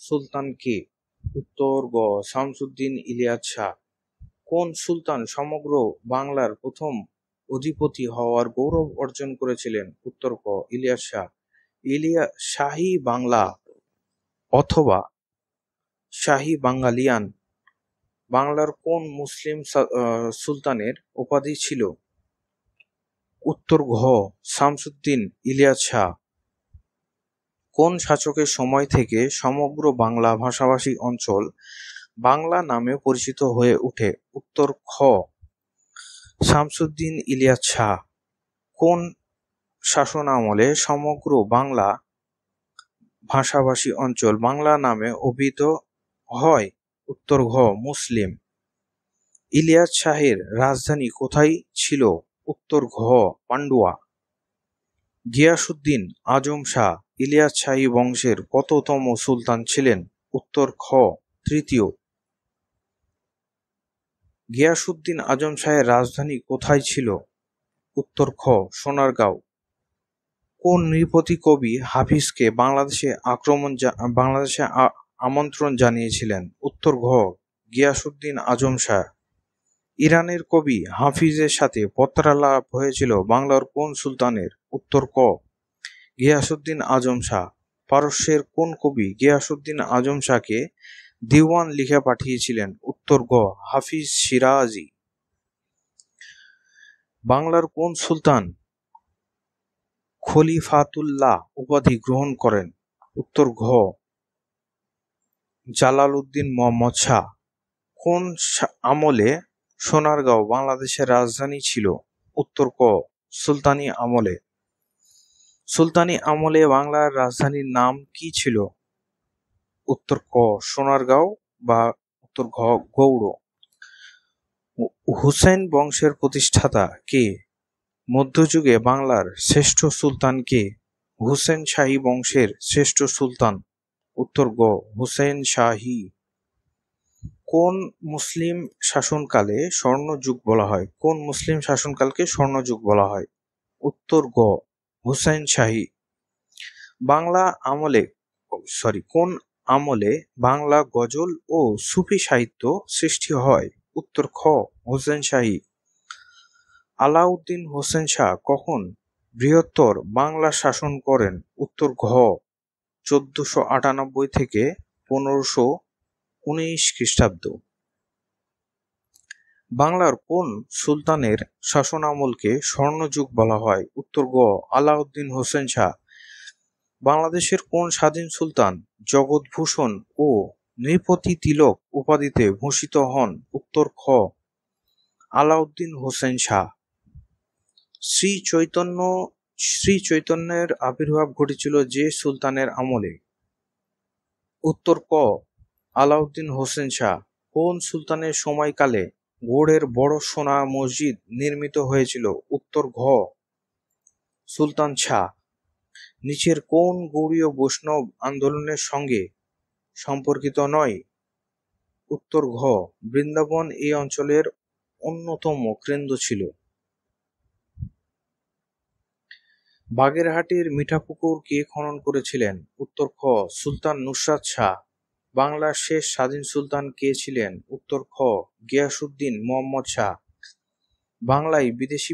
সুলতান কে? উত্তর গ শামসুদ্দীন ইলিয়াস শাহ। কোন সুলতান সমগ্র বাংলার প্রথম অধিপতি হওয়ার গৌরব অর্জন করেছিলেন? উত্তর ক ইলিয়াস শাহ। শাহী বাংলা অথবা শাহী বাঙ্গালিয়ান বাংলার কোন মুসলিম সুলতানের উপাধি ছিল? উত্তর ঘ শামসুদ্দীন ইলিয়াস শাহ। কোন শাসকের সময় থেকে সমগ্র বাংলা ভাষাভাষী অঞ্চল বাংলা নামে পরিচিত হয়ে ওঠে? উত্তর খ শামসুদ্দীন ইলিয়াস শাহ। কোন শাসনামলে সমগ্র বাংলা ভাষাভাষী অঞ্চল বাংলা নামে অভিহিত হয়? উত্তর ঘ মুসলিম। ইলিয়াস শাহের রাজধানী কোথায় ছিল? উত্তর ঘ পান্ডুয়া। গিয়াসউদ্দিন আজম শাহ ইলিয়াস শাহী বংশের কততম সুলতান ছিলেন? উত্তর খ তৃতীয়। গিয়াসউদ্দিন আজম শাহের রাজধানী কোথায় ছিল? উত্তর খ সোনারগাঁও। কোন নৃপতি কবি হাফিজকে বাংলাদেশে আমন্ত্রণ জানিয়েছিলেন? উত্তর ঘ গিয়াসউদ্দিন আজম শাহ। ইরানের কবি হাফিজের সাথে পত্রালাপ হয়েছিল বাংলার কোন সুলতানের? উত্তর ক গিয়াসউদ্দিন আজম শাহ। পারস্যের কোন কবি গিয়াসউদ্দিন আজম শাহকে দিওয়ান লিখে পাঠিয়েছিলেন? উত্তর গ হাফিজ শিরাজি। বাংলার কোন সুলতান খলিফাতুল্লাহ উপাধি গ্রহণ করেন? উত্তর ঘ জালালউদ্দিন মুহাম্মদ শাহ। কোন আমলে সোনারগাঁও বাংলাদেশের রাজধানী ছিল? উত্তর ক সুলতানি আমলে। সুলতানি আমলে বাংলার রাজধানীর নাম কি ছিল? উত্তর ক সোনারগাঁও বা উত্তর ঘ গৌড়। হুসেন বংশের প্রতিষ্ঠাতা কে? মধ্যযুগে বাংলার শ্রেষ্ঠ সুলতান কে? হুসেন শাহী বংশের শ্রেষ্ঠ সুলতান। উত্তর গ হুসেন শাহী। কোন মুসলিম শাসনকালে স্বর্ণযুগ বলা হয়? কোন মুসলিম শাসনকালকে স্বর্ণযুগ বলা হয়? উত্তর গ হুসেন শাহী। কোন আমলে বাংলা গজল ও সুফি সাহিত্য সৃষ্টি হয়? উত্তর খ হুসেন শাহী। আলাউদ্দিন হোসেন শাহ কখন বৃহত্তর বাংলা শাসন করেন? উত্তর ঘ 1498 থেকে 1519 খ্রিস্টাব্দ। বাংলার কোন সুলতানের শাসনামলকে স্বর্ণযুগ বলা হয়? উত্তর গ আলাউদ্দিন হোসেন শাহ। বাংলাদেশের কোন স্বাধীন সুলতান জগৎভূষণ ও নৃপতি তিলক উপাধিতে ভূষিত হন? উত্তর খ আলাউদ্দিন হোসেন শাহ। শ্রী চৈতন্যের আবির্ভাব ঘটেছিল যে সুলতানের আমলে? উত্তর ক আলাউদ্দিন হোসেন শাহ। কোন সুলতানের সময়কালে গৌড়ের বড় সোনা মসজিদ নির্মিত হয়েছিল? উত্তর ঘ সুলতান শাহ। নিচের কোন গৌড়ীয় বৈষ্ণব আন্দোলনের সঙ্গে সম্পর্কিত নয়? উত্তর ঘ বৃন্দাবন এই অঞ্চলের অন্যতম কেন্দ্র ছিল। বাগেরহাটের মিঠাপুকুর কে খনন করেছিলেন? উত্তর খ সুলতান নুসরাত শাহ। বাংলার শেষ স্বাধীন সুলতান কে ছিলেন? উত্তর খ গিয়াসউদ্দিন মুহাম্মদ শাহ। বাংলায় বিদেশি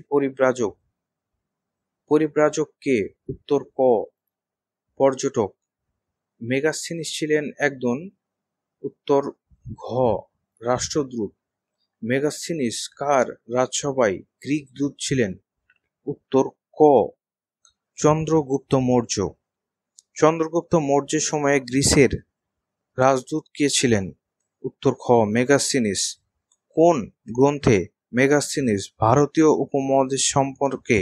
পরিব্রাজক কে? উত্তর ক পর্যটক। মেগাসথিনিস ছিলেন একজন। উত্তর ঘ রাষ্ট্রদূত। মেগাসথিনিস কার রাজসভায় গ্রিক দূত ছিলেন? উত্তর ক চন্দ্রগুপ্ত মৌর্য। চন্দ্রগুপ্ত মৌর্যের সময়ে গ্রিসের রাজদূত কে ছিলেন? উত্তর খ মেগাসথিনিস। কোন গ্রন্থে মেগাসথিনিস ভারতীয় উপমহাদেশ সম্পর্কে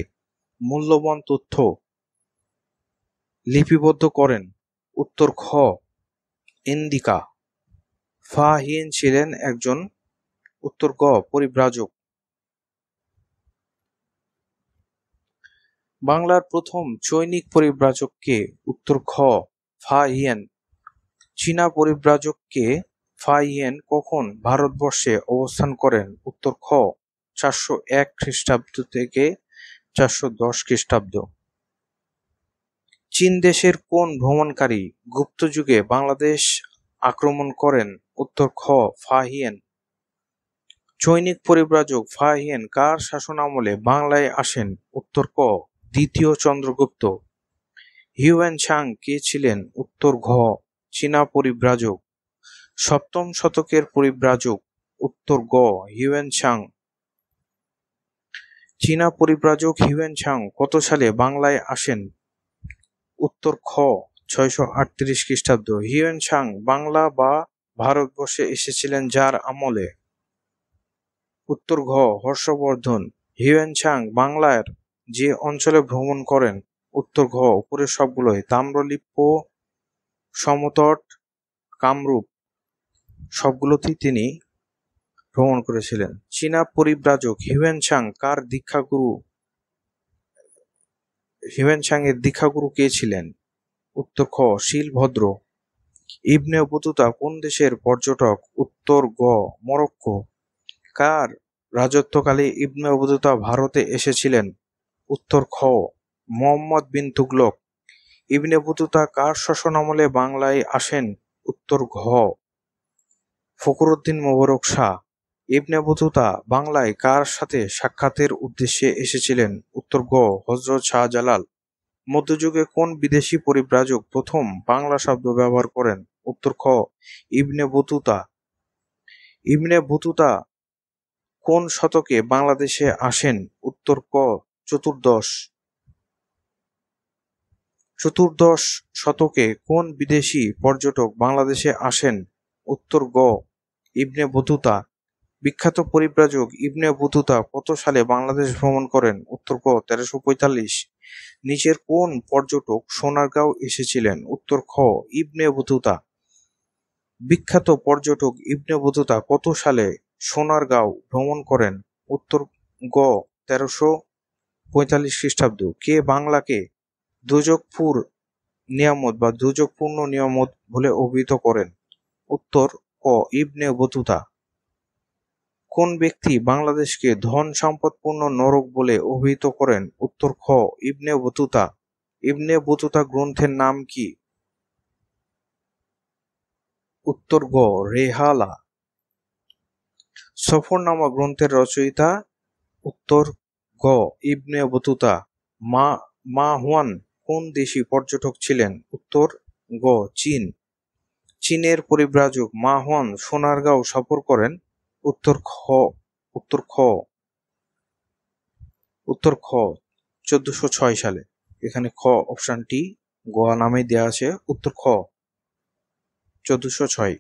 মূল্যবান তথ্য লিপিবদ্ধ করেন? উত্তর খ ইন্দিকা। ফা হিয়েন ছিলেন একজন। উত্তর গ পরিব্রাজক। বাংলার প্রথম চৈনিক পরিব্রাজক কে? উত্তর খ ফা হিয়েন। চীনা পরিব্রাজক কে? ফা হিয়েন কখন ভারতবর্ষে অবস্থান করেন? উত্তর খ 401 খ্রিস্টাব্দ থেকে 410 খ্রিস্টাব্দ। চীন দেশের কোন ভ্রমণকারী গুপ্ত যুগে বাংলাদেশ আক্রমণ করেন? উত্তর খ ফা হিয়েন। চৈনিক পরিব্রাজক ফা হিয়েন কার শাসনামলে বাংলায় আসেন? উত্তর ক দ্বিতীয় চন্দ্রগুপ্ত। হিউয়েন সাং কে ছিলেন? উত্তর ঘ চীনা পরিব্রাজক। সপ্তম শতকের পরিব্রাজক? উত্তর গ হিউয়েন সাং। চীনা পরিব্রাজক হিউয়েন সাং কত সালে বাংলায় আসেন? উত্তর খ 638 খ্রিস্টাব্দ। হিউয়েন সাং বাংলা বা ভারতবর্ষে এসেছিলেন যার আমলে? উত্তর ঘ হর্ষবর্ধন। হিউয়েন সাং বাংলার যে অঞ্চলে ভ্রমণ করেন? উত্তর ঘ উপরের সবগুলোই। তাম্রলিপ্ত, সমতট, কামরূপ সবগুলোতেই তিনি ভ্রমণ করেছিলেন। চীনা পরিব্রাজক হিউয়েন সাং কার দীক্ষাগুরু? হিউয়েন সাং এর দীক্ষাগুরু কে ছিলেন? উত্তর খ শিলভদ্র। ইবনে বতুতা কোন দেশের পর্যটক? উত্তর গ মরক্কো। কার রাজত্বকালে ইবনে বতুতা ভারতে এসেছিলেন? উত্তর খ মুহাম্মদ বিন তুগলক। ইবনে বতুতা কার শাসনামলে বাংলায় আসেন? উত্তর ঘ ফখরুদ্দিন মোবারক শাহ। ইবনে বতুতা বাংলায় কার সাথে সাক্ষাতের উদ্দেশ্যে এসেছিলেন? উত্তর গ হযরত শাহজালাল। মধ্যযুগে কোন বিদেশি পরিব্রাজক প্রথম বাংলা শব্দ ব্যবহার করেন? উত্তর খ ইবনে বতুতা। ইবনে বতুতা কোন শতকে বাংলাদেশে আসেন? উত্তর ক চতুর্দশ শতকে। কোন বিদেশি পর্যটক বাংলাদেশে আসেন? উত্তর গ ইবনে বতুতা। বিখ্যাত পরিব্রাজক ইবনে বতুতা কত সালে বাংলাদেশ ভ্রমণ করেন? উত্তর ক 1345। নিচের কোন পর্যটক সোনারগাঁও এসেছিলেন? উত্তর খ ইবনে বতুতা। বিখ্যাত পর্যটক ইবনে বতুতা কত সালে সোনারগাঁও ভ্রমণ করেন? উত্তর গ 1345 খ্রিস্টাব্দ। কে বাংলাকে দোজখপুর নিয়ামত বা দোজখপূর্ণ নিয়ামত বলে অভিহিত করেন? উত্তর ক ইবনে বতুতা। কোন ব্যক্তি বাংলাদেশকে ধন সম্পদপূর্ণ নরক বলে অভিহিত করেন? উত্তর খ ইবনে বতুতা। ইবনে বতুতা গ্রন্থের নাম কি? উত্তর গ রেহালা। সফরনামা গ্রন্থের রচয়িতা? উত্তর গ ইবনে বতুতা। মা হুয়ান কোন দেশি পর্যটক ছিলেন? উত্তর গ চীন। চীনের পরিব্রাজক মা হুয়ান সোনারগাঁও সফর করেন? উত্তর খ 1406 সালে। এখানে খ অপশনটি গ নামে দেওয়া আছে। উত্তর খ 1406।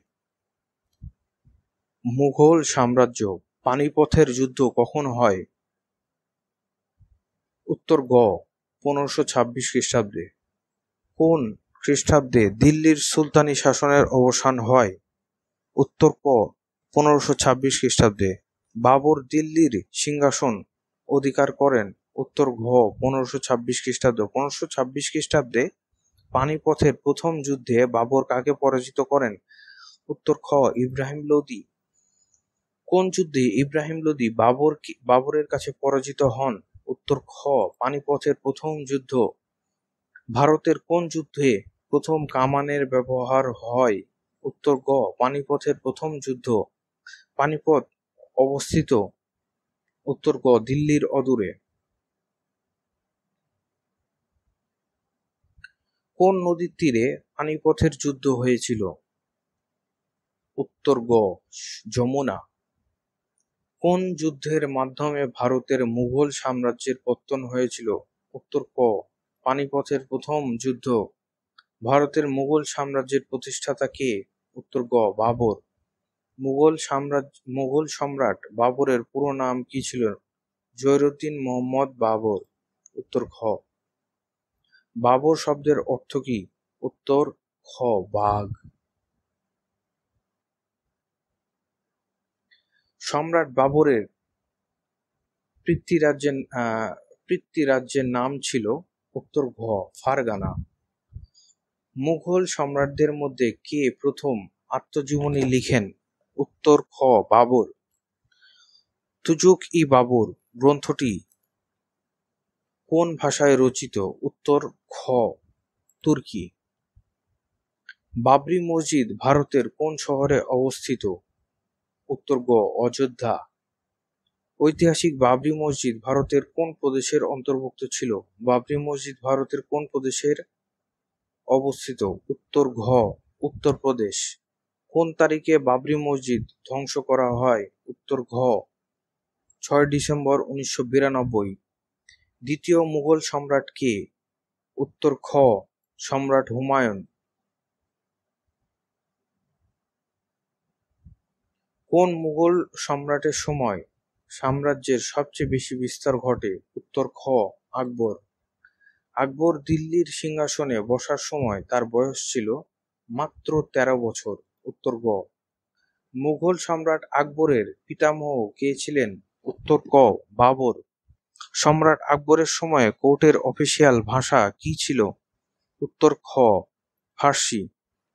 মুঘল সাম্রাজ্য পানিপথের যুদ্ধ কখন হয়? উত্তর গ 1526 খ্রিস্টাব্দে। কোন খ্রিস্টাব্দে দিল্লির সুলতানি শাসনের অবসান হয়? উত্তর ক 1526 খ্রিস্টাব্দে। বাবর দিল্লির সিংহাসন অধিকার করেন? উত্তর ঘ 1526 খ্রিস্টাব্দে। 1526 খ্রিস্টাব্দে পানিপথের প্রথম যুদ্ধে বাবর কাকে পরাজিত করেন? উত্তর খ ইব্রাহিম লোদি। কোন যুদ্ধে ইব্রাহিম লোদি বাবরের কাছে পরাজিত হন? উত্তর খ পানিপথের প্রথম যুদ্ধ। ভারতের কোন যুদ্ধে প্রথম কামানের ব্যবহার হয়? উত্তর গ পানিপথের প্রথম যুদ্ধ। পানিপথ অবস্থিত? উত্তর গ দিল্লির অদূরে। কোন নদীর তীরে পানিপথের যুদ্ধ হয়েছিল? উত্তর গ যমুনা। কোন যুদ্ধের মাধ্যমে ভারতের মুঘল সাম্রাজ্যের পতন হয়েছিল? উত্তর ক পানিপথের প্রথম যুদ্ধ। ভারতের মুঘল সাম্রাজ্যের প্রতিষ্ঠাতা কে? উত্তর গ বাবর। মুঘল সম্রাট বাবরের পুরো নাম কি ছিল? জহিরুদ্দিন মোহাম্মদ বাবর। উত্তর খ। বাবর শব্দের অর্থ কি? উত্তর খ বাঘ। সম্রাট বাবরের পিতৃরাজ্যের নাম ছিল? উত্তর ঘ ফারগানা। মুঘল সম্রাটদের মধ্যে কে প্রথম আত্মজীবনী লিখেন? উত্তর খ বাবর। তুজুক-ই-বাবর গ্রন্থটি কোন ভাষায় রচিত? উত্তর খ তুর্কি। বাবরি মসজিদ ভারতের কোন শহরে অবস্থিত? উত্তর গ অযোধ্যা। ঐতিহাসিক বাবরি মসজিদ ভারতের কোন প্রদেশের অন্তর্ভুক্ত ছিল? বাবরি মসজিদ ভারতের কোন প্রদেশের অবস্থিত? উত্তর ঘ উত্তরপ্রদেশ। কোন তারিখে বাবরি মসজিদ ধ্বংস করা হয়? উত্তর ঘ 6 ডিসেম্বর 1992। দ্বিতীয় মুঘল সম্রাট কে? উত্তর খ সম্রাট হুমায়ুন। কোন মুঘল সম্রাটের সময় সাম্রাজ্যের সবচেয়ে বেশি বিস্তার ঘটে? উত্তর খ আকবর। আকবর দিল্লির সিংহাসনে বসার সময় তার বয়স ছিল মাত্র 13 বছর। উত্তর গ। মুঘল সম্রাট আকবরের পিতামহ কে ছিলেন? উত্তর ক বাবর। সম্রাট আকবরের সময়ে কোর্টের অফিসিয়াল ভাষা কি ছিল? উত্তর খ ফার্সি।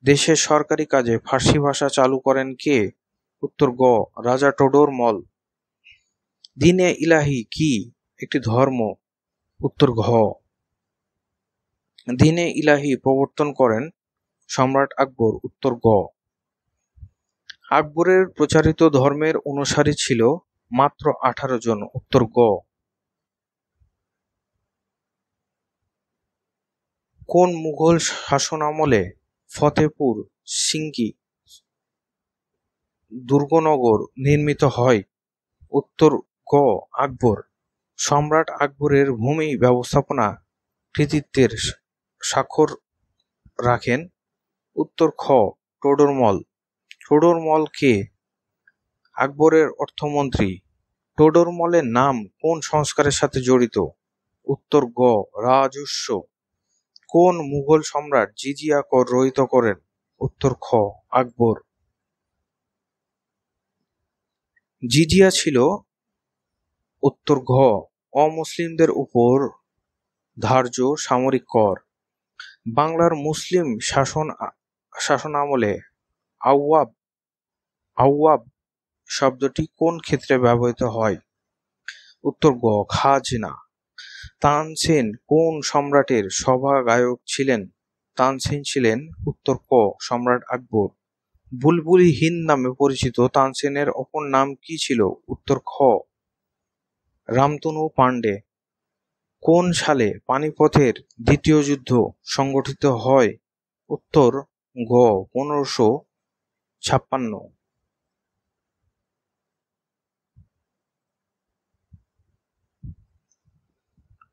দেশের সরকারি কাজে ফার্সি ভাষা চালু করেন কে? উত্তর গ রাজা টোডরমল। দ্বীন-এ ইলাহি কি একটি ধর্ম? উত্তর ঘ। দ্বীন-এ ইলাহি প্রবর্তন করেন সম্রাট আকবর। উত্তর গ। আকবরের প্রচারিত ধর্মের অনুসারী ছিল মাত্র 18 জন। উত্তর গ। কোন মুঘল শাসনামলে ফতেপুর সিংকি দুর্গনগর নির্মিত হয়? উত্তর গ আকবর। সম্রাট আকবরের ভূমি ব্যবস্থাপনা কৃতিত্বের স্বাক্ষর রাখেন? উত্তর খ টোডরমল। টোডরমল কে? আকবরের অর্থমন্ত্রী। টোডরমলের নাম কোন সংস্কারের সাথে জড়িত? উত্তর গ রাজস্ব। কোন মুঘল সম্রাট জিজিয়া কর রহিত করেন? উত্তর খ আকবর। জিজিয়া ছিল? উত্তর ঘ অমুসলিমদের উপর ধার্য সামরিক কর। বাংলার মুসলিম শাসনামলে আওয়াব শব্দটি কোন ক্ষেত্রে ব্যবহৃত হয়? উত্তর গ খাজনা। তানসেন কোন সম্রাটের সভা গায়ক ছিলেন? তানসেন ছিলেন? উত্তর ক সম্রাট আকবর। বুলবুলি হিন্দ নামে পরিচিত তানসেনের অপর নাম কি ছিল? উত্তর খ রামতনু পান্ডে। কোন সালে পানিপথের দ্বিতীয় যুদ্ধ সংগঠিত হয়? উত্তর গ 1556।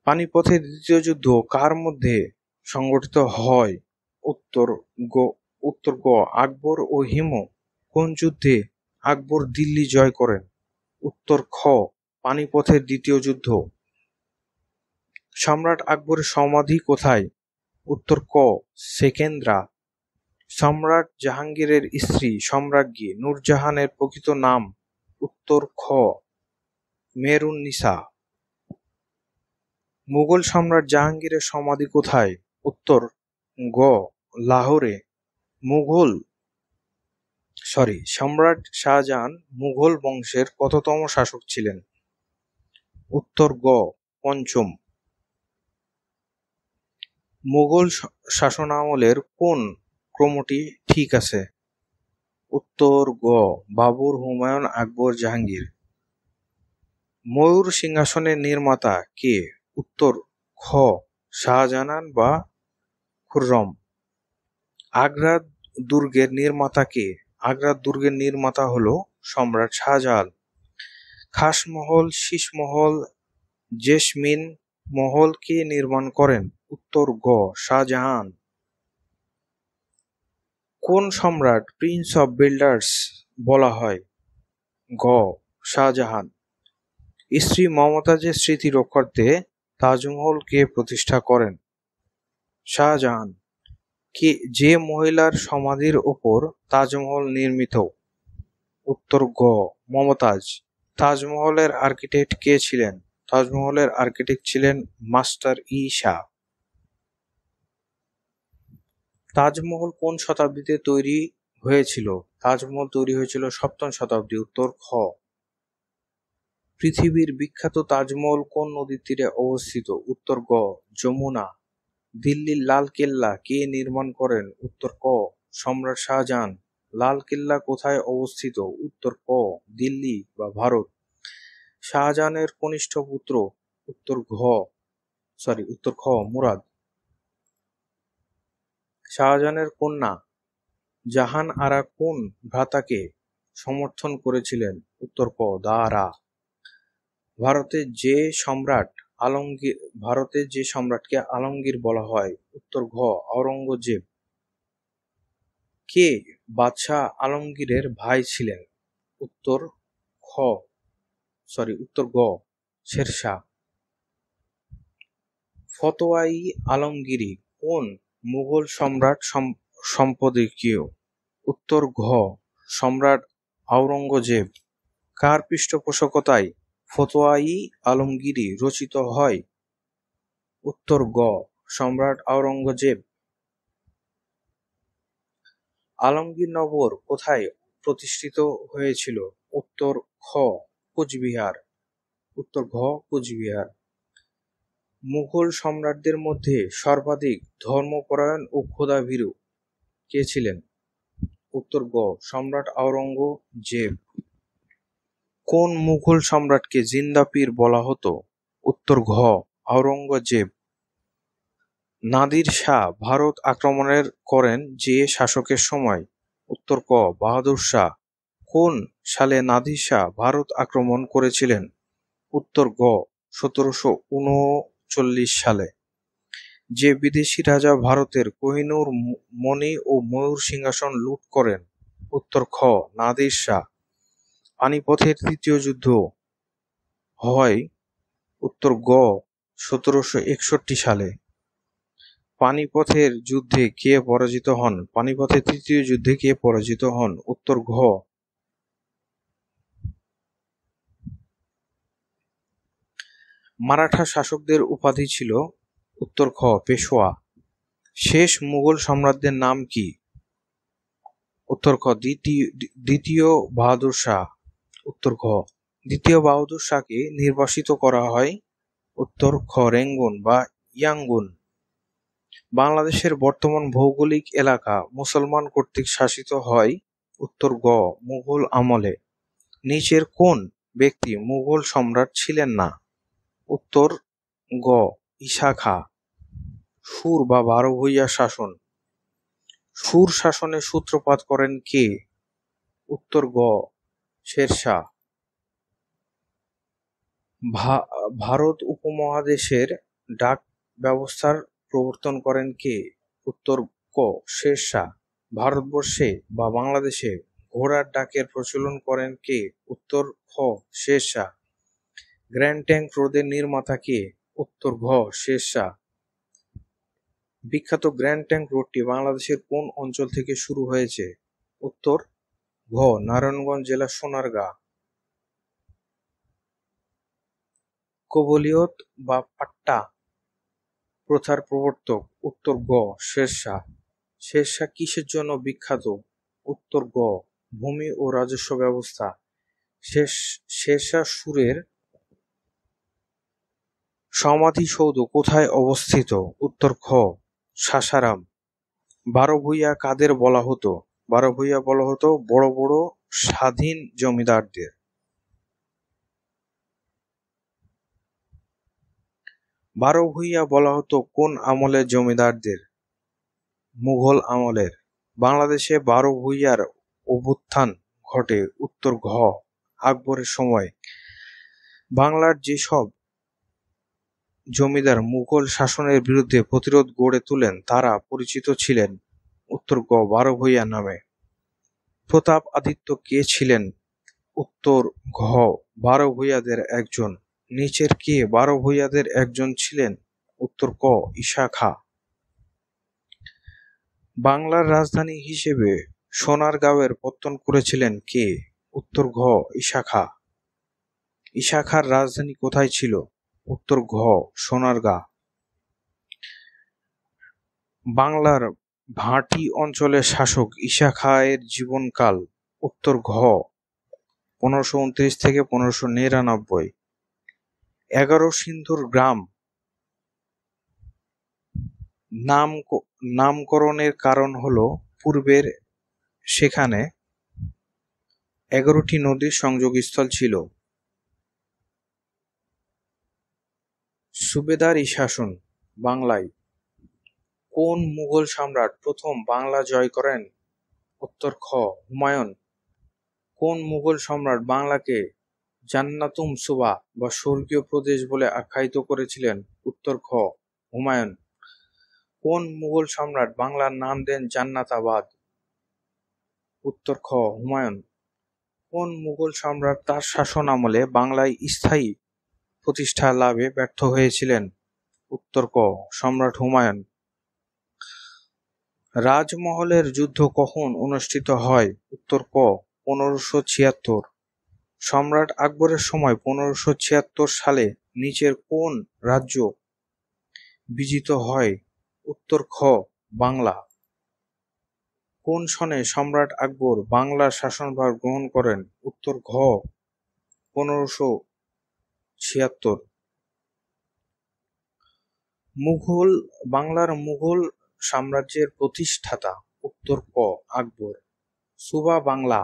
পানিপথের দ্বিতীয় যুদ্ধ কার মধ্যে সংগঠিত হয়? উত্তর গ আকবর ও হিমু। কোন যুদ্ধে আকবর দিল্লি জয় করেন? উত্তর খ পানিপথের দ্বিতীয় যুদ্ধ। সম্রাট আকবরের সমাধি কোথায়? উত্তর ক সেকেন্দ্রা। সম্রাট জাহাঙ্গীরের স্ত্রী সম্রাজ্ঞী নূরজাহানের প্রকৃত নাম? উত্তর খ মেহেরুন্নিসা। মুঘল সম্রাট জাহাঙ্গীরের সমাধি কোথায়? উত্তর গ লাহোরে। সম্রাট শাহজাহান মুঘল বংশের কততম শাসক ছিলেন? উত্তর গ পঞ্চম। মুঘল শাসনামলের কোন ক্রমটি ঠিক আছে? উত্তর গ বাবর, হুমায়ুন, আকবর, জাহাঙ্গীর। ময়ূর সিংহাসনের নির্মাতা কে? উত্তর খ শাহজাহান বা খুররম। আগ্রা দুর্গের নির্মাতা কে? আগ্রা দুর্গের নির্মাতা হলো সম্রাট শাহজাহান। খাসমহল, শীষমহল, জেসমিন মহল কে নির্মাণ করেন? উত্তর গ শাহজাহান। কোন সম্রাট প্রিন্স অফ বিল্ডার্স বলা হয়? গ শাহজাহান। স্ত্রী মমতাজের স্মৃতি রক্ষার্থে তাজমহল কে প্রতিষ্ঠা করেন? শাহজাহান। যে মহিলার সমাধির ওপর তাজমহল নির্মিত? উত্তর গ মমতাজ। তাজমহলের আর্কিটেক্ট কে ছিলেন? তাজমহলের আর্কিটেক্ট ছিলেন মাস্টার ই শাহ। তাজমহল কোন শতাব্দীতে তৈরি হয়েছিল? তাজমহল তৈরি হয়েছিল সপ্তম শতাব্দী। উত্তর খ। পৃথিবীর বিখ্যাত তাজমহল কোন নদীর তীরে অবস্থিত? উত্তর গ যমুনা। দিল্লির লাল কেল্লা কে নির্মাণ করেন? উত্তর ক সম্রাট শাহজাহান। লাল কেল্লা কোথায় অবস্থিত? উত্তর ক দিল্লি বা ভারত। শাহজাহানের কনিষ্ঠ পুত্র? উত্তর খ মুরাদ। শাহজাহানের কন্যা জাহান আরা কোন ভ্রাতাকে সমর্থন করেছিলেন? উত্তর ক দারা। ভারতের যে সম্রাটকে আলমগীর বলা হয়? উত্তর ঘ আওরঙ্গজেব। কে বাদশাহ আলমগীরের ভাই ছিলেন? উত্তর গ শেরশাহ। ফতোয়াই আলমগীরি কোন মুঘল সম্রাট সম্পাদকীয়? উত্তর ঘ সম্রাট আওরঙ্গজেব। কার পৃষ্ঠপোষকতায় ফতোয়াই আলমগীরি রচিত হয়? উত্তর গ সম্রাট আওরঙ্গজেব। আলমগীরনগর কোথায় প্রতিষ্ঠিত হয়েছিল? উত্তর খ কোচবিহার। মুঘল সম্রাটদের মধ্যে সর্বাধিক ধর্মপরায়ণ ও খোদাভীরু কে ছিলেন? উত্তর গ সম্রাট আওরঙ্গজেব। কোন মুঘল সম্রাটকে জিন্দা পীর বলা হতো? উত্তর ঘ আওরঙ্গজেব। নাদির শাহ ভারত আক্রমণ করেন যে শাসকের সময়? উত্তর ক বাহাদুর শাহ। কোন সালে নাদির শাহ ভারত আক্রমণ করেছিলেন? উত্তর গ 1739 সালে। যে বিদেশি রাজা ভারতের কোহিনূর মণি ও ময়ূর সিংহাসন লুট করেন? উত্তর খ নাদির শাহ। পানিপথের তৃতীয় যুদ্ধ হয়? উত্তর গ 1761 সালে। পানিপথের যুদ্ধে কে পরাজিত হন? পানিপথের তৃতীয় যুদ্ধে কে পরাজিত হন? উত্তর ঘ মারাঠা শাসকদের উপাধি ছিল? উত্তর খ পেশোয়া। শেষ মুঘল সম্রাটদের নাম কি? উত্তর খ দ্বিতীয় বাহাদুর শাহ। উত্তর ঘ দ্বিতীয় বাহাদুর শাহকে নির্বাসিত করা হয়? উত্তর খ রেঙ্গুন বা ইয়াঙ্গুন। বাংলাদেশের বর্তমান ভৌগোলিক এলাকা মুসলমান কর্তৃক শাসিত হয়? উত্তর গ মুঘল আমলে। নিচের কোন ব্যক্তি মুঘল সম্রাট ছিলেন না? উত্তর গ ঈসা খাঁ। সুর বা 12 ভূঁইয়া শাসন। সুর শাসনের সূত্রপাত করেন কে? উত্তর গ শেরশাহ। ভারত উপমহাদেশের ডাক ব্যবস্থার প্রবর্তন করেন কে? উত্তর ক শেরশাহ। ভারতবর্ষে বা বাংলাদেশে ঘোড়ার ডাকের প্রচলন করেন কে? উত্তর খ শের শাহ। গ্র্যান্ড ট্যাঙ্ক রোডের নির্মাতা কে? উত্তর ঘ শের শাহ। বিখ্যাত গ্র্যান্ড ট্যাঙ্ক রোডটি বাংলাদেশের কোন অঞ্চল থেকে শুরু হয়েছে? উত্তর ঘ নারায়ণগঞ্জ জেলার সোনারগাঁ। কবলিয়ত বা পাট্টা প্রথার প্রবর্তক? উত্তর গ শের শাহ। শের শাহ কিসের জন্য বিখ্যাত? উত্তর গ ভূমি ও রাজস্ব ব্যবস্থা। শের শাহ সুরের সমাধিসৌধ কোথায় অবস্থিত? উত্তর খ সাসারাম। বারো ভূঁইয়া কাদের বলা হতো? বারো ভূঁইয়া বলা হতো বড় বড় স্বাধীন জমিদারদের। বারো ভূঁইয়া বলা হতো কোন আমলের জমিদারদের? মুঘল আমলের। বাংলাদেশে বারো ভূঁইয়ার অভ্যুত্থান ঘটে? উত্তর ঘ আকবরের সময়। বাংলার যেসব জমিদার মুঘল শাসনের বিরুদ্ধে প্রতিরোধ গড়ে তোলেন তারা পরিচিত ছিলেন? উত্তর গ বারো ভূঁইয়া নামে। প্রতাপ আদিত্য কে ছিলেন? উত্তর ঘ বারো ভূঁইয়াদের একজন। নিচের কে বারো ভূঁইয়াদের একজন ছিলেন? উত্তর ক ঈশা খাঁ। বাংলার রাজধানী হিসেবে সোনারগাঁওয়ের পত্তন করেছিলেন কে? উত্তর ঘ ঈশা খাঁ। ঈশা খাঁর রাজধানী কোথায় ছিল? উত্তর ঘ সোনারগাঁ। বাংলার ভাটি অঞ্চলের শাসক ঈশা খাঁ এর জীবনকাল? উত্তর ঘ 1529 থেকে 1599। 11 সিন্ধুর গ্রাম নামকরণের কারণ হলো পূর্বের সেখানে 11টি নদীর সংযোগস্থল ছিল। সুবেদারি শাসন বাংলায় কোন মুঘল সম্রাট প্রথম বাংলা জয় করেন? উত্তর খ হুমায়ুন। কোন মুঘল সম্রাট বাংলাকে জান্নাতুম সুবা বা স্বর্গীয় প্রদেশ বলে আখ্যায়িত করেছিলেন? উত্তর খ হুমায়ুন। কোন মুঘল সম্রাট বাংলার নাম দেন জান্নাতাবাদ? উত্তর খ হুমায়ুন। কোন মুঘল সম্রাট তার শাসন আমলে বাংলায় স্থায়ী প্রতিষ্ঠা লাভে ব্যর্থ হয়েছিলেন? উত্তর ক সম্রাট হুমায়ুন। রাজমহলের যুদ্ধ কখন অনুষ্ঠিত হয়? উত্তর ক 1576। সম্রাট আকবরের সময় 1576 সালে নিচের কোন রাজ্য বিজিত হয়? উত্তর খ বাংলা। কোন সনে সম্রাট আকবর বাংলার শাসনভার গ্রহণ করেন? উত্তর ঘ 1576। বাংলার মুঘল সাম্রাজ্যের প্রতিষ্ঠাতা? উত্তর ক আকবর। সুবা বাংলা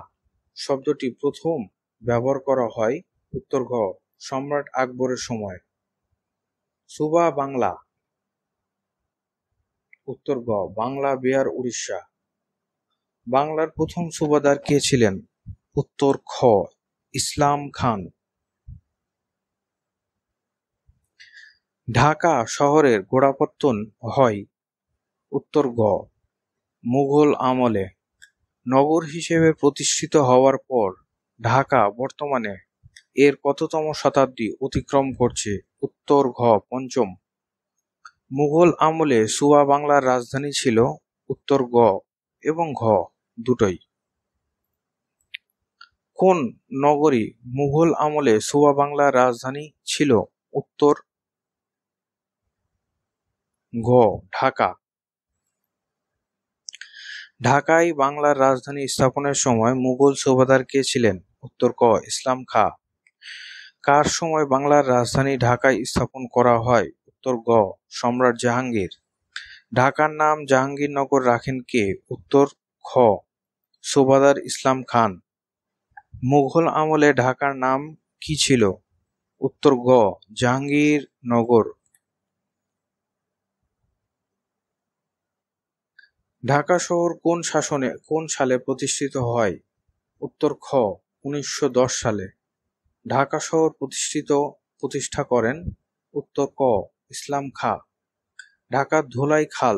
শব্দটি প্রথম ব্যবহার করা হয়? উত্তর ঘ সম্রাট আকবরের সময়। সুবা বাংলা। উত্তর গ বাংলা বিহার উড়িষ্যা। বাংলার প্রথম সুবাদার কে ছিলেন? উত্তর খ ইসলাম খান। ঢাকা শহরের গোড়াপত্তন হয়? উত্তর গ মুঘল আমলে। নগর হিসেবে প্রতিষ্ঠিত হওয়ার পর ঢাকা বর্তমানে এর কততম শতাব্দী অতিক্রম করছে? উত্তর ঘ পঞ্চম। মুঘল আমলে সুবা বাংলার রাজধানী ছিল? উত্তর গ এবং ঘ দুটোই। কোন নগরী মুঘল আমলে সুবা বাংলার রাজধানী ছিল? উত্তর ঘ ঢাকা। ঢাকায় বাংলার রাজধানী স্থাপনের সময় মুঘল সুবাদার কে ছিলেন? উত্তর ক ইসলাম খাঁ। কার সময় বাংলার রাজধানী ঢাকায় স্থাপন করা হয়? উত্তর গ সম্রাট জাহাঙ্গীর। ঢাকার নাম জাহাঙ্গীরনগর রাখেন কে? উত্তর খ সুবাদার ইসলাম খান। মুঘল আমলে ঢাকার নাম কি ছিল? উত্তর গ জাহাঙ্গীরনগর। ঢাকা শহর কোন সালে প্রতিষ্ঠিত হয়? উত্তর খ 1910 সালে। ঢাকা শহর প্রতিষ্ঠা করেন? উত্তর ক ইসলাম খাঁ। ঢাকার ধোলাই খাল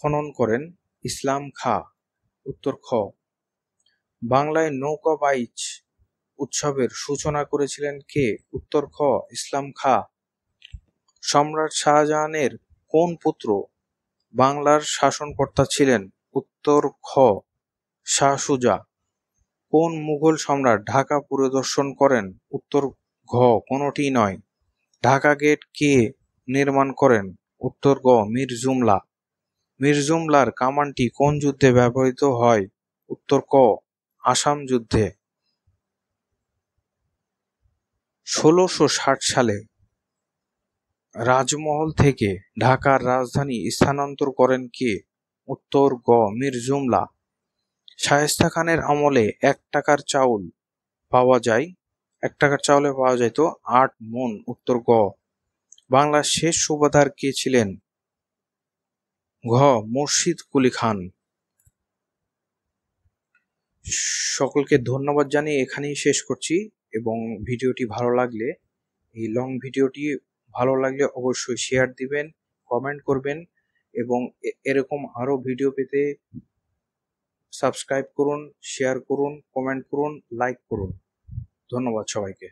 খনন করেন? ইসলাম খাঁ। উত্তর খ। বাংলায় নৌকা বাইচ উৎসবের সূচনা করেছিলেন কে? উত্তর খ ইসলাম খাঁ। সম্রাট শাহজাহানের কোন পুত্র বাংলার শাসনকর্তা ছিলেন? উত্তর খ শাহ সুজা। কোন মুঘল সম্রাট ঢাকা পরিদর্শন করেন? উত্তর ঘ কোনটি নয়। ঢাকা গেট কে নির্মাণ করেন? উত্তর গ মীর জুমলা। মীর জুমলার কামানটি কোন যুদ্ধে ব্যবহৃত হয়? উত্তর ক আসাম যুদ্ধে। ১৬৬০ সালে রাজমহল থেকে ঢাকার রাজধানী স্থানান্তর করেন কে? উত্তর গ মীর জুমলা। শায়েস্তা খানের আমলে ১ টাকার চাউলে পাওয়া যেত ৮ মণ। উত্তর গ। বাংলার শেষ সুবাহদার কে ছিলেন? ঘ মুর্শিদ কুলি খান। সকলকে ধন্যবাদ জানিয়ে এখানেই শেষ করছি, এবং ভিডিওটি ভালো লাগলে, এই লং ভিডিওটি ভালো লাগলে অবশ্যই শেয়ার দিবেন, কমেন্ট করবেন, এবং এরকম আরো ভিডিও পেতে সাবস্ক্রাইব করুন, শেয়ার করুন, কমেন্ট করুন, লাইক করুন। ধন্যবাদ সবাইকে।